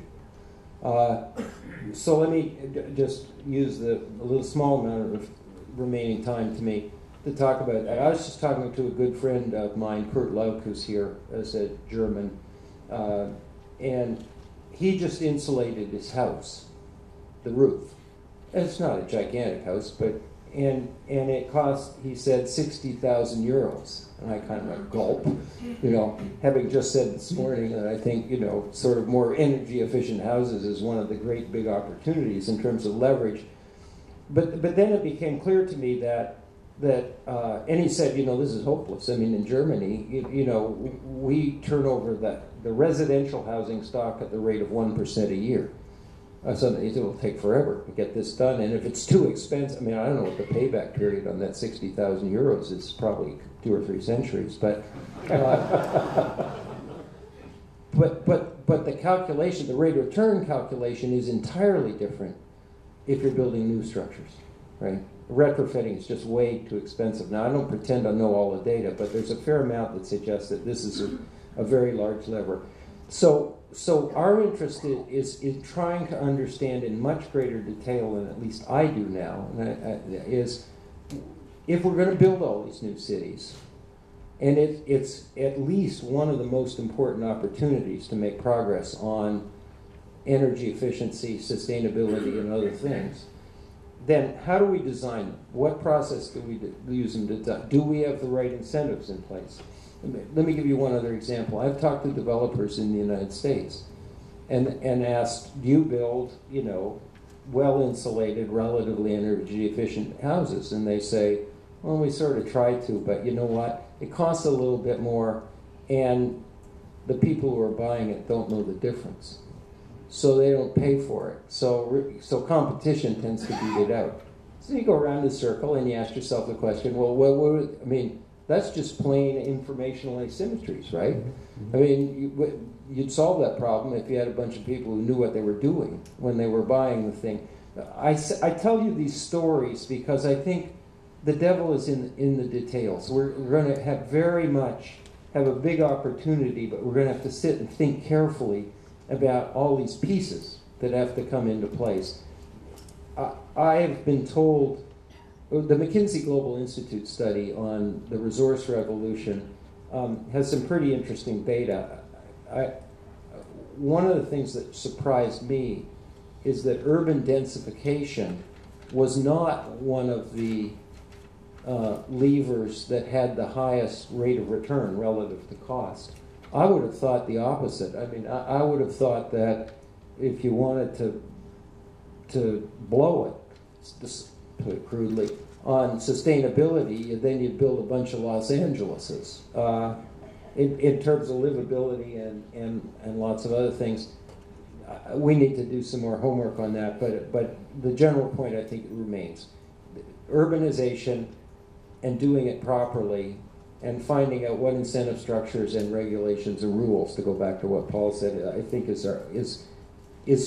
So let me just use a little small amount of remaining time to talk about. I was just talking to a good friend of mine, Kurt Lauk, who's here as a German, and he just insulated his house, the roof. And it's not a gigantic house, but and it cost, he said, 60,000 euros. And I kind of gulp, having just said this morning that I think, sort of more energy efficient houses is one of the great big opportunities in terms of leverage. But then it became clear to me that and he said, this is hopeless. In Germany, we turn over the residential housing stock at the rate of 1% a year. So it will take forever to get this done, and if it's too expensive, I don't know what the payback period on that 60,000 euros is, probably 2 or 3 centuries, but but the calculation, the rate of return calculation, is entirely different if you're building new structures, right? Retrofitting is just way too expensive. Now, I don't pretend I know all the data, but there's a fair amount that suggests that this is a very large lever. So so our interest is in trying to understand in much greater detail than at least I do now, is if we're going to build all these new cities, and it's at least one of the most important opportunities to make progress on energy efficiency, sustainability, and other things, then how do we design them? What process do we use them to design? Do we have the right incentives in place? Let me give you one other example. I've talked to developers in the United States and asked, do you build, well-insulated, relatively energy-efficient houses? And they say, well, we sort of try to, but you know what? It costs a little bit more, and the people who are buying it don't know the difference. So they don't pay for it. So competition tends to beat it out. So you go around the circle and you ask yourself the question, well, that's just plain informational asymmetries, right? I mean, you'd solve that problem if you had a bunch of people who knew what they were doing when they were buying the thing. I tell you these stories because I think the devil is in the details. We're going to have a big opportunity, but we're going to have to sit and think carefully about all these pieces that have to come into place. I have been told, the McKinsey Global Institute study on the resource revolution has some pretty interesting data. One of the things that surprised me is that urban densification was not one of the levers that had the highest rate of return relative to cost. I would have thought the opposite. I mean, I would have thought that if you wanted to blow it, to put it crudely, on sustainability, then you'd build a bunch of Los Angeleses. In terms of livability and lots of other things, we need to do some more homework on that, but the general point I think remains. Urbanization and doing it properly and finding out what incentive structures and regulations and rules, to go back to what Paul said, I think is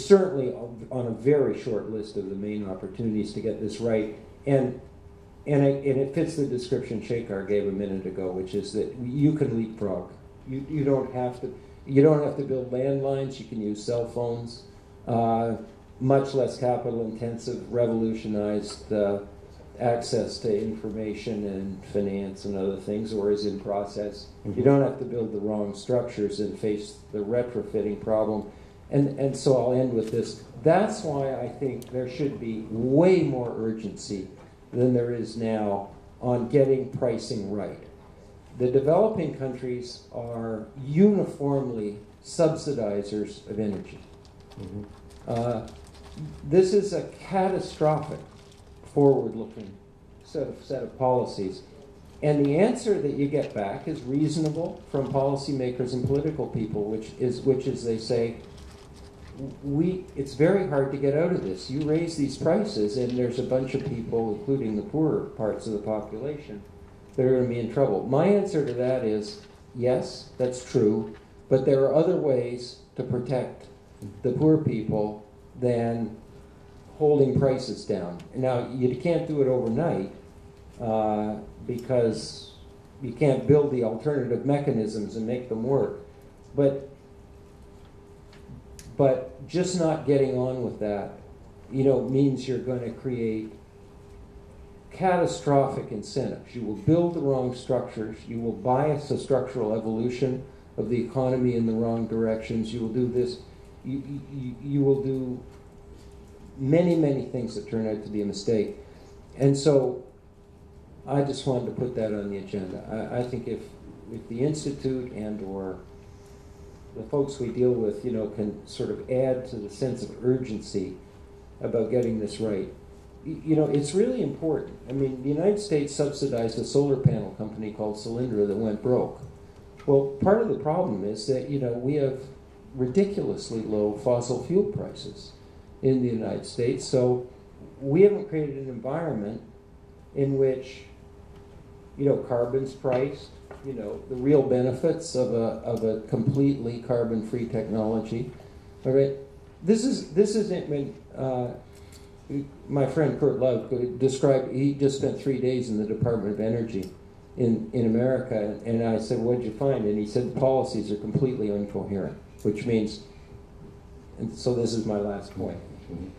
certainly on a very short list of the main opportunities to get this right. And it fits the description Shekhar gave a minute ago, which is that you can leapfrog. You don't have to build landlines. You can use cell phones. Much less capital intensive, revolutionized access to information and finance and other things, or is in process. You don't have to build the wrong structures and face the retrofitting problem. And so I'll end with this. That's why I think there should be way more urgency than there is now on getting pricing right. The developing countries are uniformly subsidizers of energy. This is a catastrophic forward-looking set of policies. And the answer that you get back is reasonable from policymakers and political people, which is they say, it's very hard to get out of this. You raise these prices, and there's a bunch of people, including the poorer parts of the population, that are going to be in trouble. My answer to that is, yes, that's true, but there are other ways to protect the poor people than holding prices down. Now, you can't do it overnight because you can't build the alternative mechanisms and make them work. But just not getting on with that, means you're going to create catastrophic incentives. You will build the wrong structures. You will bias the structural evolution of the economy in the wrong directions. You will do this. You will do many, many things that turn out to be a mistake. And so I just wanted to put that on the agenda. I think if the Institute and or the folks we deal with, can sort of add to the sense of urgency about getting this right. It's really important. I mean, the United States subsidized a solar panel company called Solyndra that went broke. Well, part of the problem is that, we have ridiculously low fossil fuel prices in the United States. So we haven't created an environment in which, carbon's priced, the real benefits of a completely carbon-free technology. All right, this isn't when my friend Kurt Love described. He just spent 3 days in the Department of Energy in America, and I said, "What did you find?" And he said, "The policies are completely incoherent," which means and so this is my last point,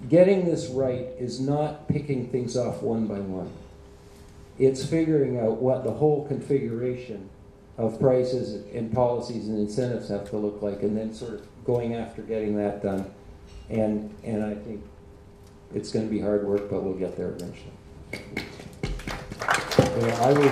getting this right is not picking things off one by one. It's figuring out what the whole configuration of prices and policies and incentives have to look like, and then sort of going after getting that done. And I think it's going to be hard work, but we'll get there eventually. I was,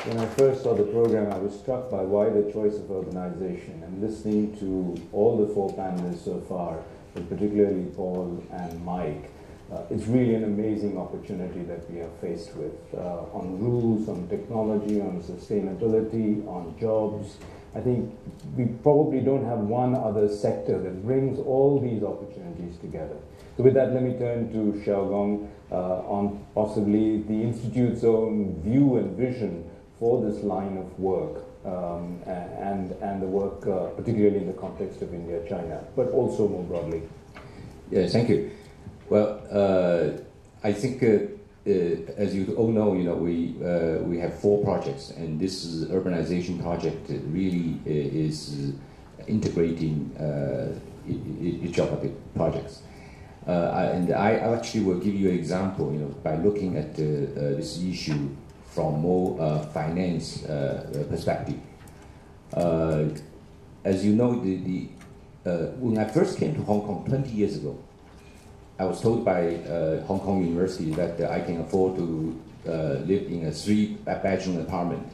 when I first saw the program, I was struck by why the choice of urbanization, and listening to all the four panelists so far, but particularly Paul and Mike. It's really an amazing opportunity that we are faced with on rules, on technology, on sustainability, on jobs. I think we probably don't have one other sector that brings all these opportunities together. So with that, let me turn to Xiaogong on possibly the Institute's own view and vision for this line of work and the work particularly in the context of India, China, but also more broadly. Yeah, thank you. Well, I think as you all know, we have 4 projects, and this is urbanization project really is integrating each of the projects. And I actually will give you an example, by looking at this issue from more finance perspective. As you know, when I first came to Hong Kong 20 years ago, I was told by Hong Kong University that I can afford to live in a 3-bedroom apartment.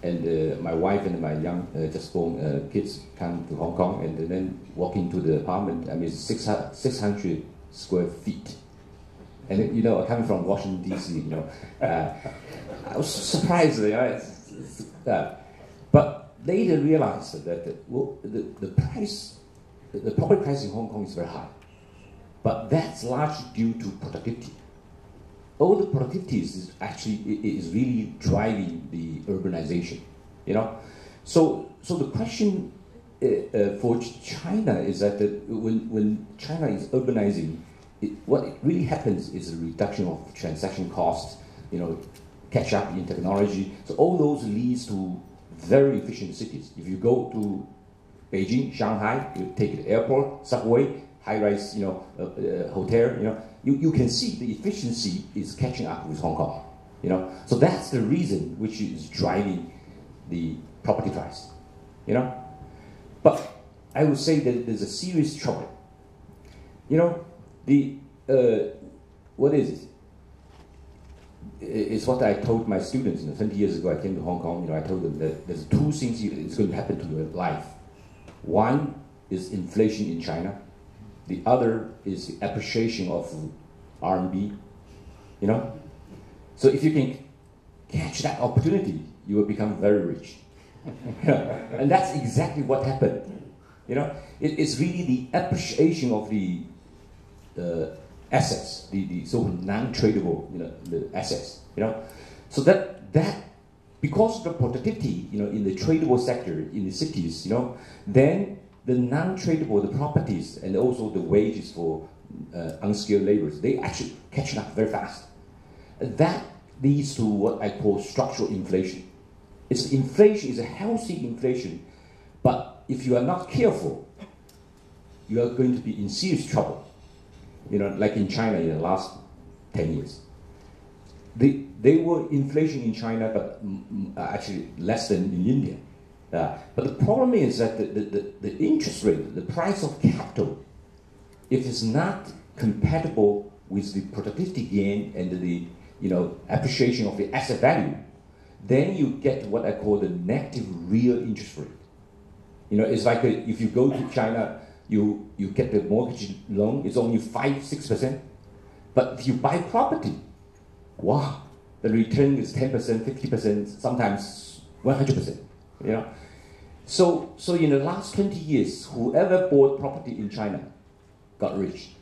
And my wife and my young, just born kids come to Hong Kong and then walk into the apartment. I mean, it's 600 square feet. And, coming from Washington, D.C., I was surprised. But later realized that the price, the property price in Hong Kong is very high. But that's largely due to productivity. All the productivity is really driving the urbanization, So the question for China is that when China is urbanizing, what really happens is a reduction of transaction costs, catch up in technology. So all those leads to very efficient cities. If you go to Beijing, Shanghai, you take the airport, subway, high-rise, hotel, you can see the efficiency is catching up with Hong Kong, So that's the reason which is driving the property price, But I would say that there's a serious trouble. What is it? It's what I told my students. 20 years ago, I came to Hong Kong. I told them that there's 2 things that's going to happen to your life. One is inflation in China. The other is the appreciation of RMB. So if you can catch that opportunity, you will become very rich. And that's exactly what happened. It's really the appreciation of the assets, the so-called non-tradable, the assets. So that because of the productivity, in the tradable sector in the cities, then the non-tradable, the properties, and also the wages for unskilled laborers, they actually catch up very fast. That leads to what I call structural inflation. Inflation is a healthy inflation, but if you are not careful, you are going to be in serious trouble. Like in China in the last 10 years. They were inflation in China, but actually less than in India. But the problem is that the interest rate, the price of capital, if it's not compatible with the productivity gain and the appreciation of the asset value, then you get what I call the negative real interest rate. It's like if you go to China, you get the mortgage loan, it's only 5-6%. But if you buy property, wow, the return is 10%, 50%, sometimes 100%. So in the last 20 years, whoever bought property in China got rich.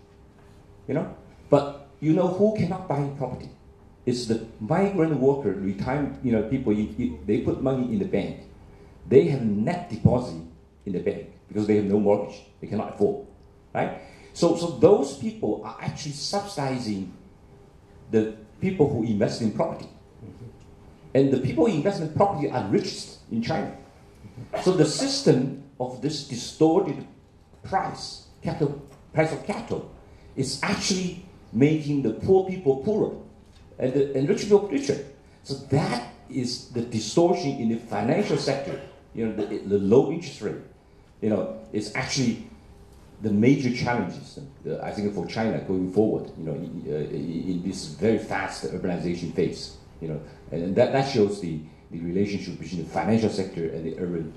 But who cannot buy property? It's the migrant worker, retirement, people, they put money in the bank. They have net deposit in the bank because they have no mortgage. They cannot afford, right? So those people are actually subsidizing the people who invest in property. And the people who invest in property are richest in China. So the system of this distorted price price of capital is actually making the poor people poorer and the rich people richer. So that is the distortion in the financial sector. The low interest rate, is actually the major challenges, I think, for China going forward, in this very fast urbanization phase, and that shows the relationship between the financial sector and the urban,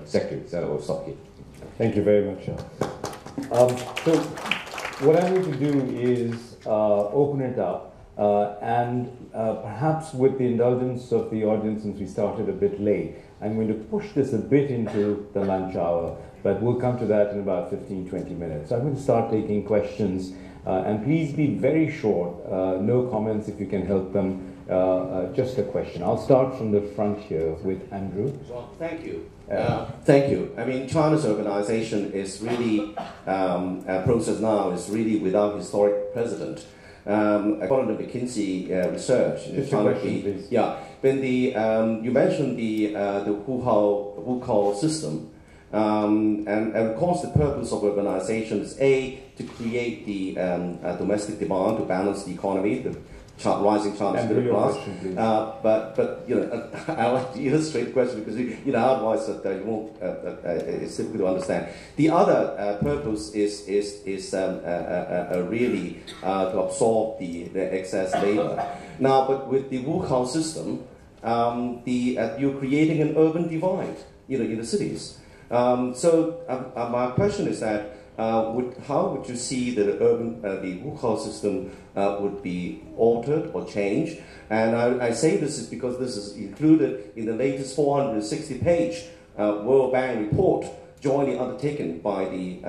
sector. So I'll stop here. Thank you very much, Sean. So what I'm going to do is open it up, and perhaps with the indulgence of the audience, since we started a bit late, I'm going to push this a bit into the lunch hour, but we'll come to that in about 15-20 minutes. So I'm going to start taking questions, and please be very short, no comments if you can help them, just a question. I'll start from the front here with Andrew. Well, thank you. Thank you. I mean, China's urbanization is really, process now is really without historic precedent. According to McKinsey research, just a question, please. Yeah, when you mentioned the Wuhao system, and of course the purpose of urbanization is to create the domestic demand to balance the economy, the rising Chinese middle class. But I like to illustrate the question because otherwise you won't. It's difficult to understand. The other purpose is really to absorb the excess labor. Now, but with the Wuhao system, you're creating an urban divide, in the cities. So my question is that how would you see that the Wuhao system would be altered or changed? And I say this is because this is included in the latest 460-page World Bank report jointly undertaken by the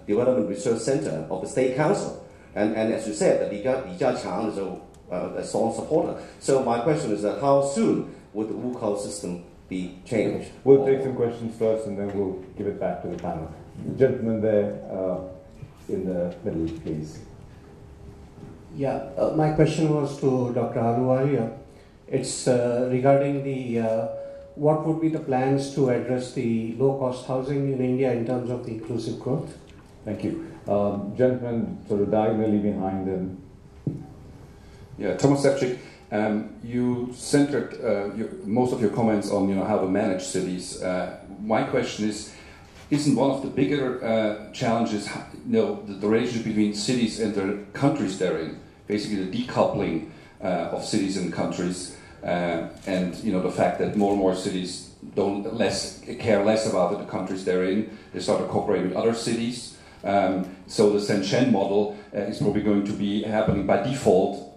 Development Research Center of the State Council. And as you said, Li Jiaqiang is a strong supporter. So my question is that how soon would the Wuhao system be changed? We'll take some questions first and then we'll give it back to the panel. The gentleman there in the middle, please. Yeah, my question was to Dr. Ahluwalia. It's regarding what would be the plans to address the low-cost housing in India in terms of the inclusive growth? Thank you. Gentleman sort of diagonally behind him. Yeah, Thomas Sepchik, you centered most of your comments on how to manage cities. My question is, isn't one of the bigger challenges the relationship between cities and the countries they're in, basically the decoupling of cities and countries, and the fact that more and more cities care less about the countries they're in. They start to cooperate with other cities. So the Shenzhen model is probably going to be happening by default,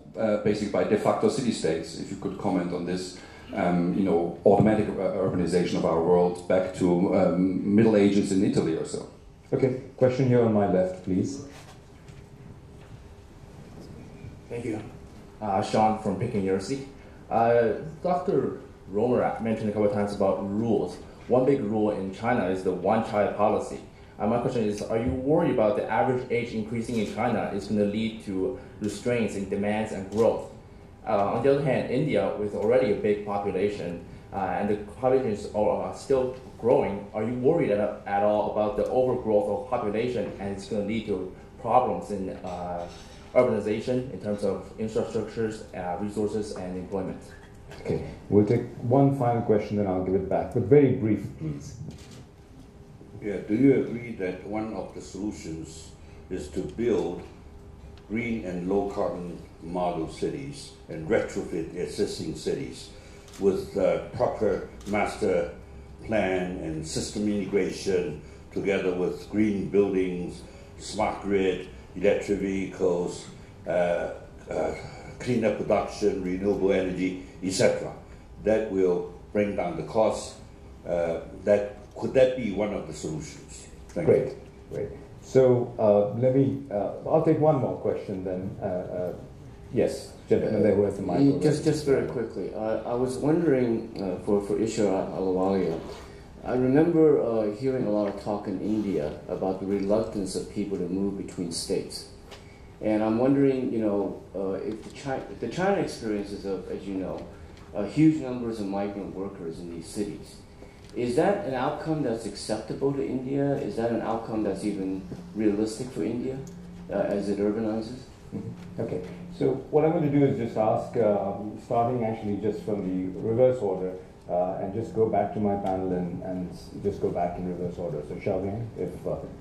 basically by de facto city-states. If you could comment on this, automatic urbanization of our world back to Middle Ages in Italy or so. Okay, question here on my left, please. Thank you. Sean from Peking University. Dr. Romer mentioned a couple of times about rules. One big rule in China is the one-child policy. My question is, are you worried about the average age increasing in China is going to lead to restraints in demands and growth? On the other hand, India, with already a big population, and the population is still growing, are you worried at all about the overgrowth of population and it's going to lead to problems in urbanization in terms of infrastructures, resources, and employment? Okay, we'll take one final question, then I'll give it back, but very brief, please. Yeah, do you agree that one of the solutions is to build green and low carbon model cities and retrofit existing cities with proper master plan and system integration together with green buildings, smart grid, electric vehicles, cleaner production, renewable energy, etc. That will bring down the cost. Could that be one of the solutions? Thank you. Great. So I'll take one more question then. Yes, gentleman there who has the mic. Just very quickly, I was wondering for Ishwar Ahluwalia, I remember hearing a lot of talk in India about the reluctance of people to move between states. And I'm wondering, if the China experience is of, as you know, huge numbers of migrant workers in these cities. Is that an outcome that's acceptable to India? Is that an outcome that's even realistic for India as it urbanizes? Okay, so what I'm going to do is just ask, starting actually just from the reverse order, and just go back to my panel and just go back in reverse order. So Xiaoling, if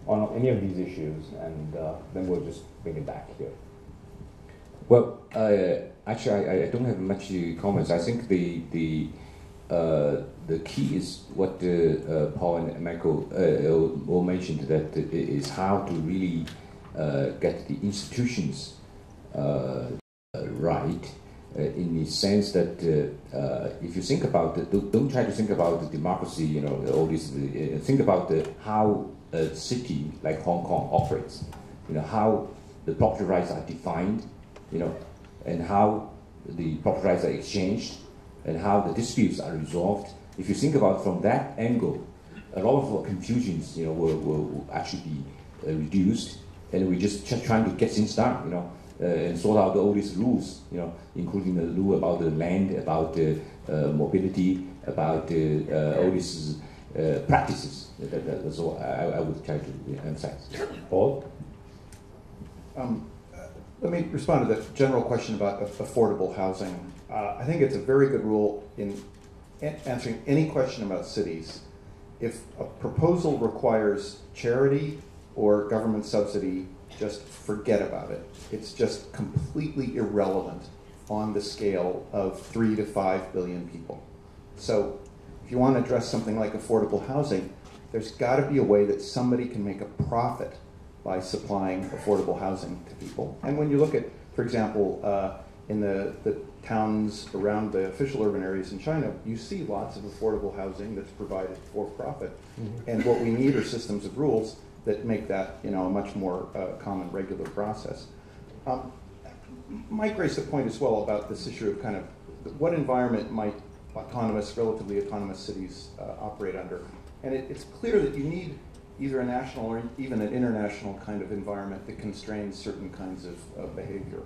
on any of these issues, and then we'll just bring it back here. Well, actually, I don't have much comments. I think the key is what Paul and Michael all mentioned, that is how to really get the institutions right, in the sense that if you think about it, don't try to think about the democracy, you know, all this. Think about how a city like Hong Kong operates. You know, how the property rights are defined, you know, and how the property rights are exchanged, and how the disputes are resolved. If you think about it from that angle, a lot of confusions, you know, will actually be reduced, and we just trying to get things done, you know, and sort out all these rules, you know, including the rule about the land, about mobility, about all these practices. That's all I would try to emphasize. Paul? Let me respond to the general question about affordable housing. I think it's a very good rule in answering any question about cities. If a proposal requires charity or government subsidy, just forget about it. It's just completely irrelevant on the scale of 3 to 5 billion people. So if you want to address something like affordable housing, there's got to be a way that somebody can make a profit by supplying affordable housing to people. And when you look at, for example, in the towns around the official urban areas in China, you see lots of affordable housing that's provided for profit. Mm-hmm. And what we need are systems of rules that make that, you know, a much more common, regular process. Mike raised a point as well about this issue of kind of what environment might relatively autonomous cities operate under. And it's clear that you need either a national or even an international kind of environment that constrains certain kinds of behavior.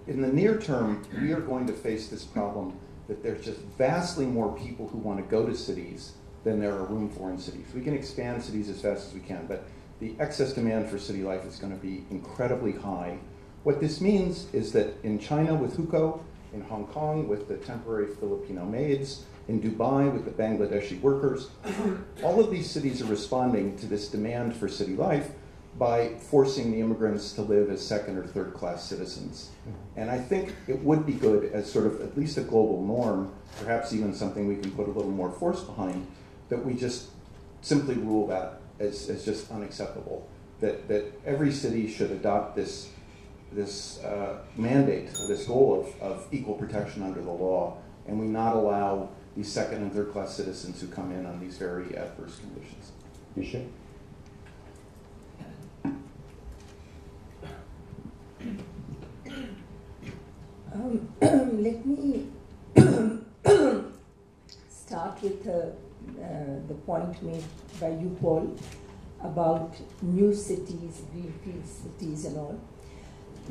In the near term, we are going to face this problem that there's just vastly more people who want to go to cities than there are room for in cities. We can expand cities as fast as we can, but the excess demand for city life is going to be incredibly high. What this means is that in China with hukou, in Hong Kong with the temporary Filipino maids, in Dubai with the Bangladeshi workers, all of these cities are responding to this demand for city life by forcing the immigrants to live as second or third class citizens. And I think it would be good as sort of at least a global norm, perhaps even something we can put a little more force behind, that we just simply rule that as just unacceptable. That every city should adopt this mandate, this goal of equal protection under the law, and we not allow these second and third class citizens who come in on these very adverse conditions. You should. Let me start with the point made by you, Paul, about new cities, greenfield cities and all.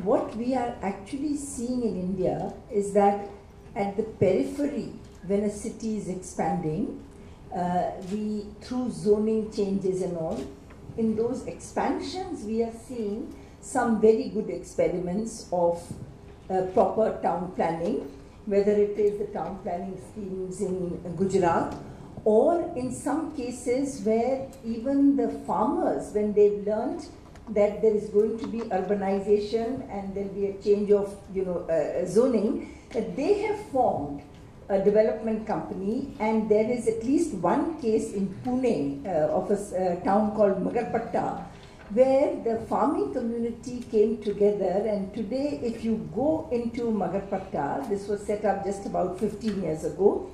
What we are actually seeing in India is that at the periphery, when a city is expanding, we, through zoning changes and all, in those expansions we are seeing some very good experiments of proper town planning, whether it is the town planning schemes in Gujarat, or in some cases where even the farmers, when they've learned that there is going to be urbanization and there'll be a change of zoning, that they have formed a development company, and there is at least one case in Pune of a town called Magarpatta, where the farming community came together, and today if you go into Magarpatta, this was set up just about 15 years ago,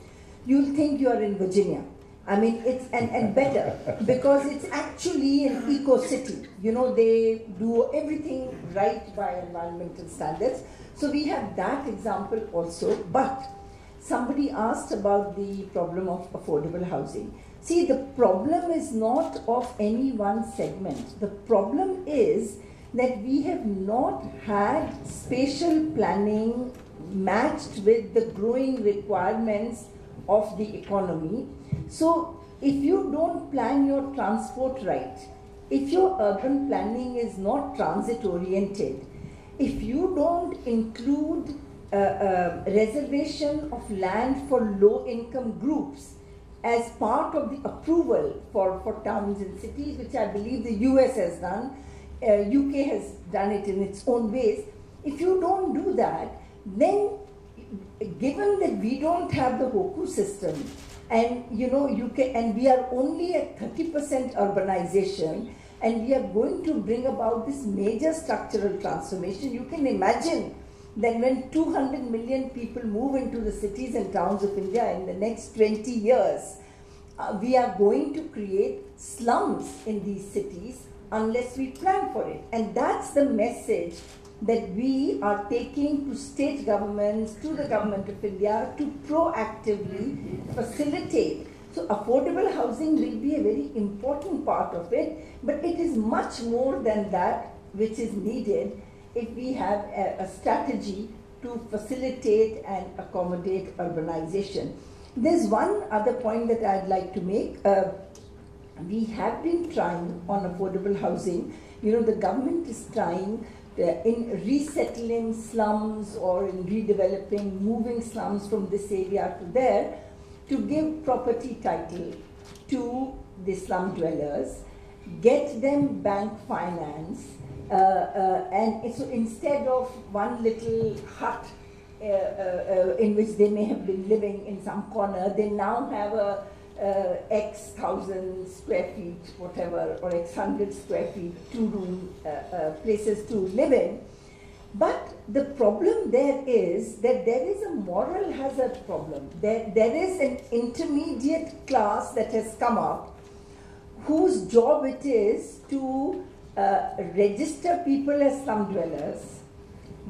you'll think you are in Virginia. I mean, it's, and better, because it's actually an eco-city. You know, they do everything right by environmental standards. So we have that example also, but somebody asked about the problem of affordable housing. See, the problem is not of any one segment. The problem is that we have not had spatial planning matched with the growing requirements of the economy. So if you don't plan your transport right, if your urban planning is not transit oriented, if you don't include reservation of land for low income groups as part of the approval for towns and cities, which I believe the US has done, UK has done it in its own ways. If you don't do that, then given that we don't have the Hoku system, and and we are only at 30% urbanization, and we are going to bring about this major structural transformation, you can imagine that when 200 million people move into the cities and towns of India in the next 20 years, we are going to create slums in these cities unless we plan for it. And that's the message that we are taking to state governments, to the government of India, to proactively facilitate. So affordable housing will be a very important part of it, but it is much more than that which is needed if we have a strategy to facilitate and accommodate urbanization. There's one other point that I'd like to make. We have been trying on affordable housing. The government is trying in resettling slums or in redeveloping, moving slums from this area to there, to give property title to the slum dwellers, get them bank finance, and so instead of one little hut in which they may have been living in some corner, they now have a X thousand square feet, whatever, or X hundred square feet, two-room places to live in. But the problem there is that there is a moral hazard problem. There is an intermediate class that has come up whose job it is to register people as slum dwellers,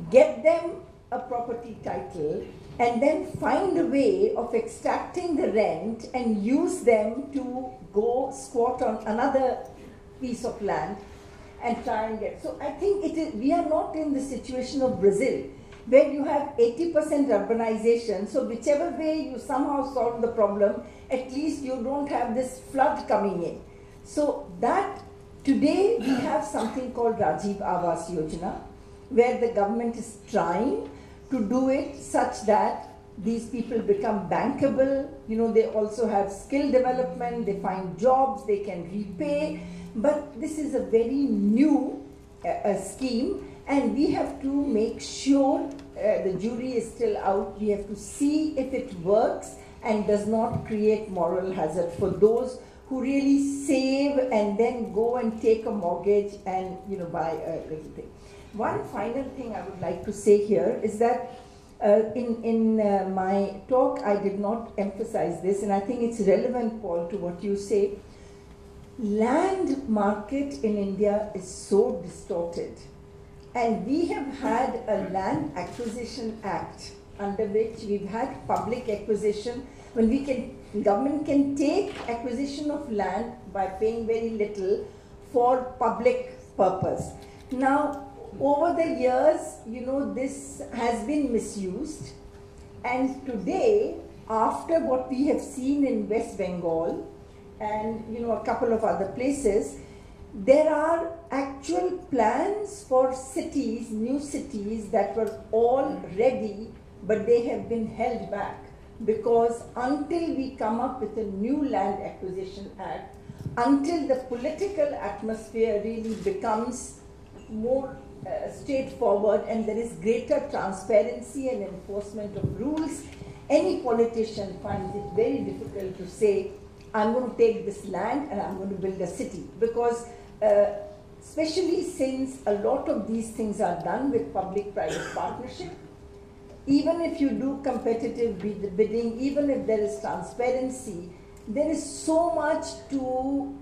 get them a property title, and then find a way of extracting the rent and use them to go squat on another piece of land and try and get. So I think we are not in the situation of Brazil, where you have 80% urbanization. So whichever way you somehow solve the problem, at least you don't have this flood coming in. So that today we have something called Rajiv Awas Yojana, where the government is trying to do it such that these people become bankable. They also have skill development, they find jobs, they can repay. But this is a very new scheme, and we have to make sure, the jury is still out, we have to see if it works and does not create moral hazard for those who really save and then go and take a mortgage and buy a little thing. One final thing I would like to say here is that in my talk I did not emphasize this, and I think it's relevant, Paul, to what you say. Land market in India is so distorted, and we have had a Land Acquisition Act under which we've had public acquisition, when government can take acquisition of land by paying very little for public purpose. Now, over the years, this has been misused, and today, after what we have seen in West Bengal and a couple of other places, there are actual plans for cities, new cities that were all ready, but they have been held back, because until we come up with a new Land Acquisition Act, until the political atmosphere really becomes more straightforward and there is greater transparency and enforcement of rules, any politician finds it very difficult to say, I'm going to take this land and I'm going to build a city. Because especially since a lot of these things are done with public-private partnership, even if you do competitive bidding, even if there is transparency, there is so much to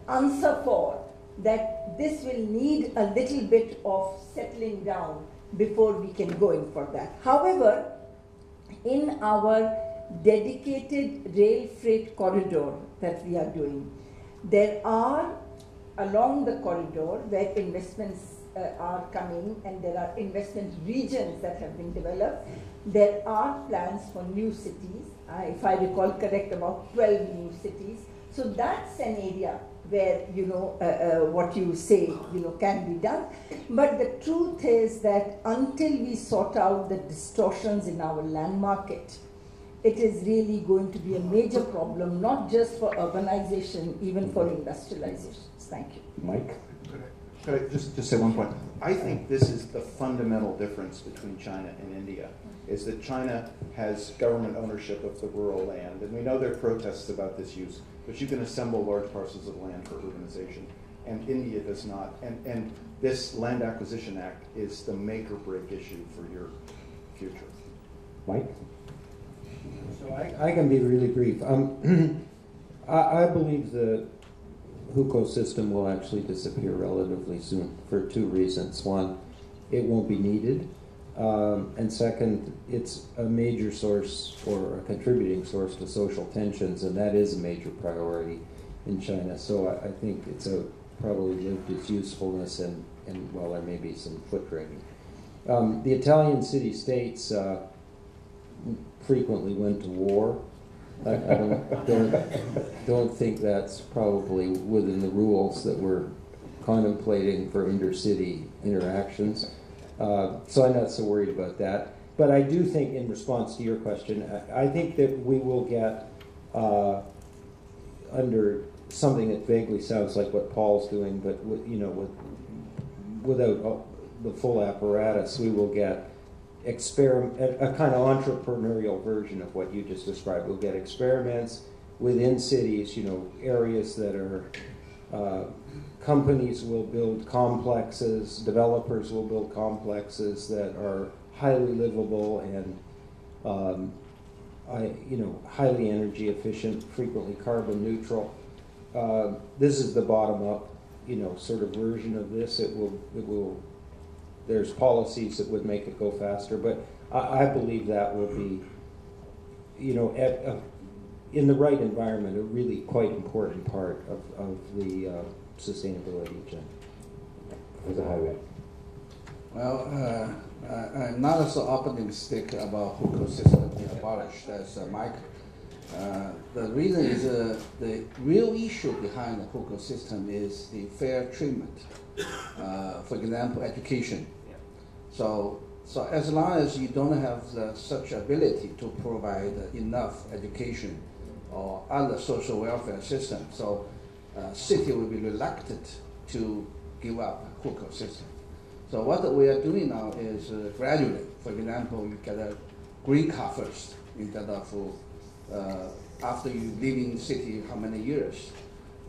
answer for, that this will need a little bit of settling down before we can go in for that. However, in our dedicated rail freight corridor that we are doing, there are, along the corridor where investments are coming and there are investment regions that have been developed. There are plans for new cities, if I recall correct, about 12 new cities. So that's an area where, you know, what you say, you know, can be done. But the truth is that until we sort out the distortions in our land market, it is really going to be a major problem, not just for urbanization, even for industrialization. Thank you. Mike? Could I just say one point? I think this is the fundamental difference between China and India, is that China has government ownership of the rural land, and we know there are protests about this use, but you can assemble large parcels of land for urbanization, and India does not. And this Land Acquisition Act is the make or break issue for your future. Mike? So I can be really brief. I believe the hukou system will actually disappear relatively soon for two reasons. One, it won't be needed. And second, it's a major source or a contributing source to social tensions, and that is a major priority in China. So I think it's probably lived its usefulness, and well, there may be some foot dragging. The Italian city-states frequently went to war. I don't think that's probably within the rules that we're contemplating for intercity interactions. So I'm not so worried about that. But I do think, in response to your question, I think that we will get under something that vaguely sounds like what Paul's doing, but without the full apparatus, we will get a kind of entrepreneurial version of what you just described. We'll get experiments within cities, areas that are companies will build complexes, developers will build complexes that are highly livable and highly energy efficient, frequently carbon neutral. This is the bottom up, sort of version of this. It will. There's policies that would make it go faster, but I believe that will be, in the right environment, a really quite important part of the sustainability agenda. Professor Highway. Well, I'm not so optimistic about hukou system being abolished as Mike. The reason is the real issue behind the hukou system is the fair treatment. For example, education. So as long as you don't have such ability to provide enough education or other social welfare system, so city will be reluctant to give up hukou system. So what we are doing now is gradually. For example, you get a green card first instead of after you live in the city how many years.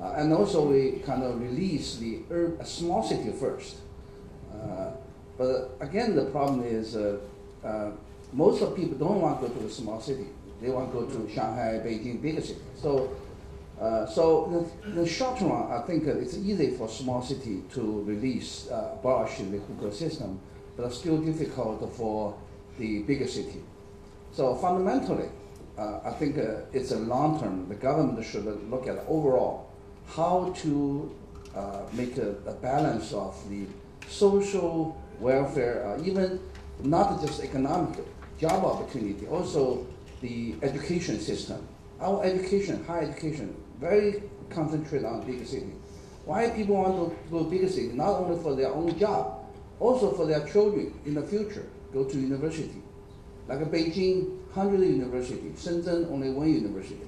And also we kind of release the small city first. But again, the problem is most of people don't want to go to a small city. They want to go to Shanghai, Beijing, bigger city. So in the short run, I think it's easy for small city to release, abolish the hukou system, but it's still difficult for the bigger city. So fundamentally, I think it's a long term. The government should look at overall how to make a balance of the social welfare, even not just economic job opportunity, also the education system. Our education, higher education, very concentrated on bigger city. Why people want to go bigger city? Not only for their own job, also for their children in the future, go to university. Like Beijing, 100 universities, Shenzhen, only 1 university.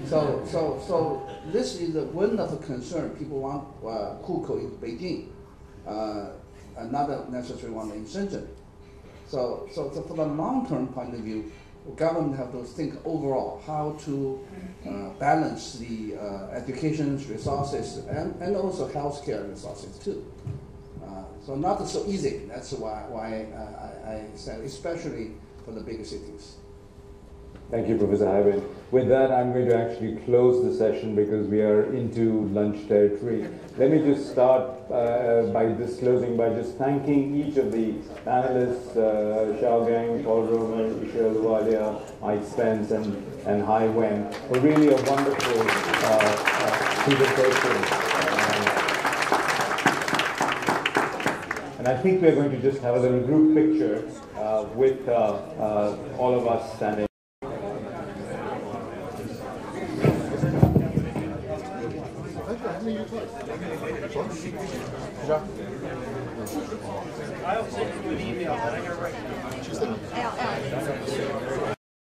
So this is one of the concern. People want hukou in Beijing, not necessarily one in Shenzhen. So for the long-term point of view, government have to think overall how to balance the education resources and also healthcare resources too. So not so easy. That's why I said, especially for the bigger cities. Thank you, Professor Hyben. With that, I'm going to actually close the session because we are into lunch territory. Let me just start by just thanking each of the panelists, Xiao Gang, Paul Roman, Isha Luwalia, Mike Spence, and Hai Wen, for really a wonderful presentation. And I think we're going to just have a little group picture with all of us standing. I'll send you an email. I got to write.